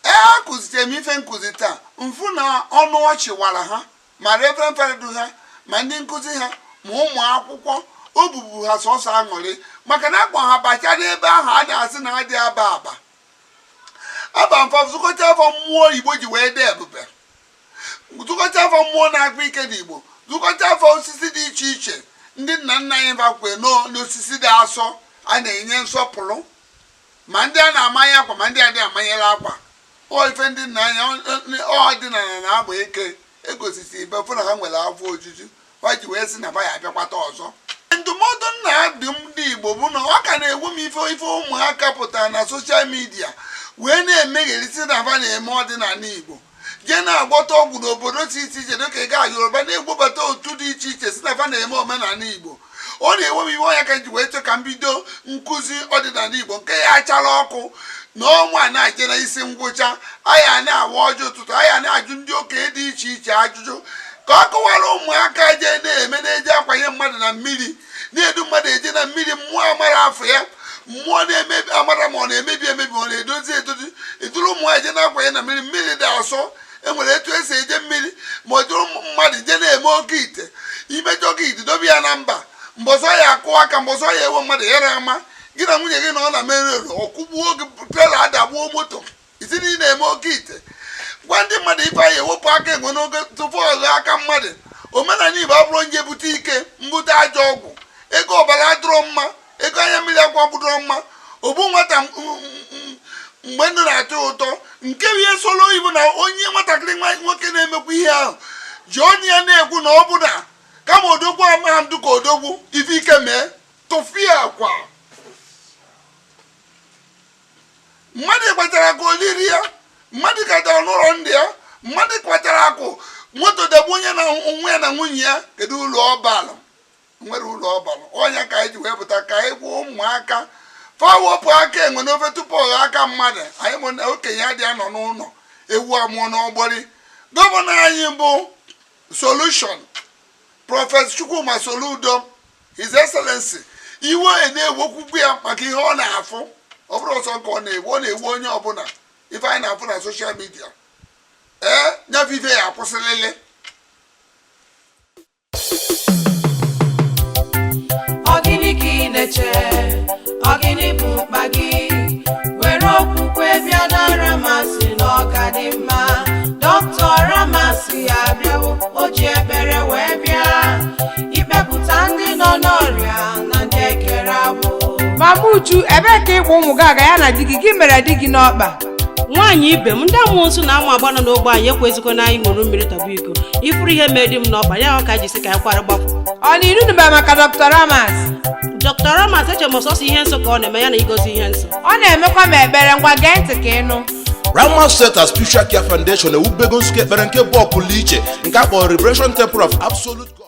Akụzitere m ife nkụzi taa, mfu na ọnụ ọchị wara ha, ma Reverend Father ha, ma ndị nkụzi ha, ma ụmụ akwụkwọ, o bubu ha sọsọ aṅụrị maka na akpọ ha bachara ebe ahụ a na-asị na adị aba mfa zụkọta afọ mmụọ Igbo ji wee dị ebube, zụkọta afọ mmụọ na-akpa ike n'Igbo, zụkọta afọ osisi dị iche iche ndị nna nna anyị bakwe n'osisi dị asọ a na-enye nsọpụrụ, ma ndị a na-amanye akwa ma ndị adị amanyere akwa. Ife ndị nna anya ọdịnala na-agba eke egosisi ibe fụ na ha nwere afọ ojuju, ha ji wee sị na ba ya abịakwata ọzọ. Ndụmọdụ nna dị ndị Igbo bụ na ọ ka na-ewu m ife ụmụaka pụtara na soshal midia wee na-emegherisi na ba na-eme ọdịnala Igbo, jee na-agbọta ọgwụ n'obodo dị iche iche dịka ịga Yoruba na-egbobata otu dị iche iche si na ba na-eme omenala Igbo. Ọ na-ewe m iwe ọnya ka ji wee chọ ka m bido nkụzi ọdịnala Igbo nke ya achara ọkụ n'ọnwa na-eje na isi ngwụcha. Anyị na-awa ọjọọ ụtụtụ, anyị na-ajụ ndị okenye dị iche iche ajụjụ ka ọ kọwara ụmụaka jee na-eme na-eje akwanye mmadụ na mmiri, na-edu mmadụ eje na mmiri, mmụọ amara afọ ya, mmụọ na-emebi amara ma ọ na-emebi emebi, ọ na-edozi edozi, eduru ụmụ eje na-akwanye na mmiri, mmiri dị asọ. Enwere etu esi eje mmiri, ma ọ dụrụ mmadụ je na-eme oke ite, imejọ oke ite dobe ya na mba, mbọzọ ya akụ aka, mbọzọ ya ewe mmadụ yere ama, gị na nwunye gị na ọ na mere ọkwụgbuo oge trela adagbuo moto, isi na ị na-eme oke ite. Gwa ndị mmadụ ife anyị ewepụ aka enwe n'oge tupu ọghọ aka mmadụ. Omenala Igbo abụrụ nje bute ike, mbute ajọ ọgwụ, ego ọbara adụrọ mma, ego anya mmiri akwa bụdoro mma, ogbu nwata mgbe ndụ na-atọ ụtọ. Nke ihe solo Igbo na onye nwatakịrị nwoke na-emekwa ihe ahụ ji onye ya na-ekwu na ọ bụ na kama odogwu amaghị m dịka odogwu ife ike mee tụfie akwa. mmadụ kpatara akụ oliri ya, mmadụ katara n'ụlọ ndị ya, mmadụ kpatara akụ moto debe onye na onwe ya na nwunye ya. Kedu ụlọ ọbalụ? Nwere ụlọ ọbalụ. Onye ka anyị ji wee pụta ka anyị gwuo ụmụaka fa wepụ aka enwe n'ofe tupu ọgha aka mmadụ. Anyị okenye adị anọ n'ụlọ ewu amụọ n'ọgbọrị. Gọvanọ anyị bụ Solution Prọfesọ Chukwuma Soludo, His Excellency, iwe na-ewokwukwu ya maka ihe ọ na-afụ. Ọ bụrụ ọsọ nke ọ na-ewu onye ọbụla ife anyị na-afụ na soshal midia. Nyafe ife ya akwụsịlịlị. Ogini ka ị na-eche, ogini bụ mkpa gị, were okwukwe bịa na Ramas n'ọka dị mma. Dr Ramas ya bịawo, o ji ekpere wee bịa ikpepụta ndị nọ n'ọrịa na ndị ekere agbụ. Mama Uju, ebee ka ịkpọ ụmụ gị aga ya na di gị mere di gị n'ọkpa? Nwaanyị ibe m, ndị amụsụ na ụmụ agbọghọ n'ogbe anyị ekwezikwa na anyị ṅụrụ mmiri tabu iko. Ifuru ihe mee di m n'ọkpa ya ọ ka ji sị ka anyị kwara gbapụ. Ọ na iru nụba maka Dr Ramas? Dr Ramas eche m ọsọsọ ihe nsọ ka ọ na-eme ya na igozi ihe nsọ. Ọ na-emekwa m ekpere, ngwa gee ntị ka ịnụ. Ramas Center Spiritual Care Foundation ewubego nzukọ ekpere nke bụ ọpụrụ iche nke a kpọrọ Revelation Temple of Absolute God.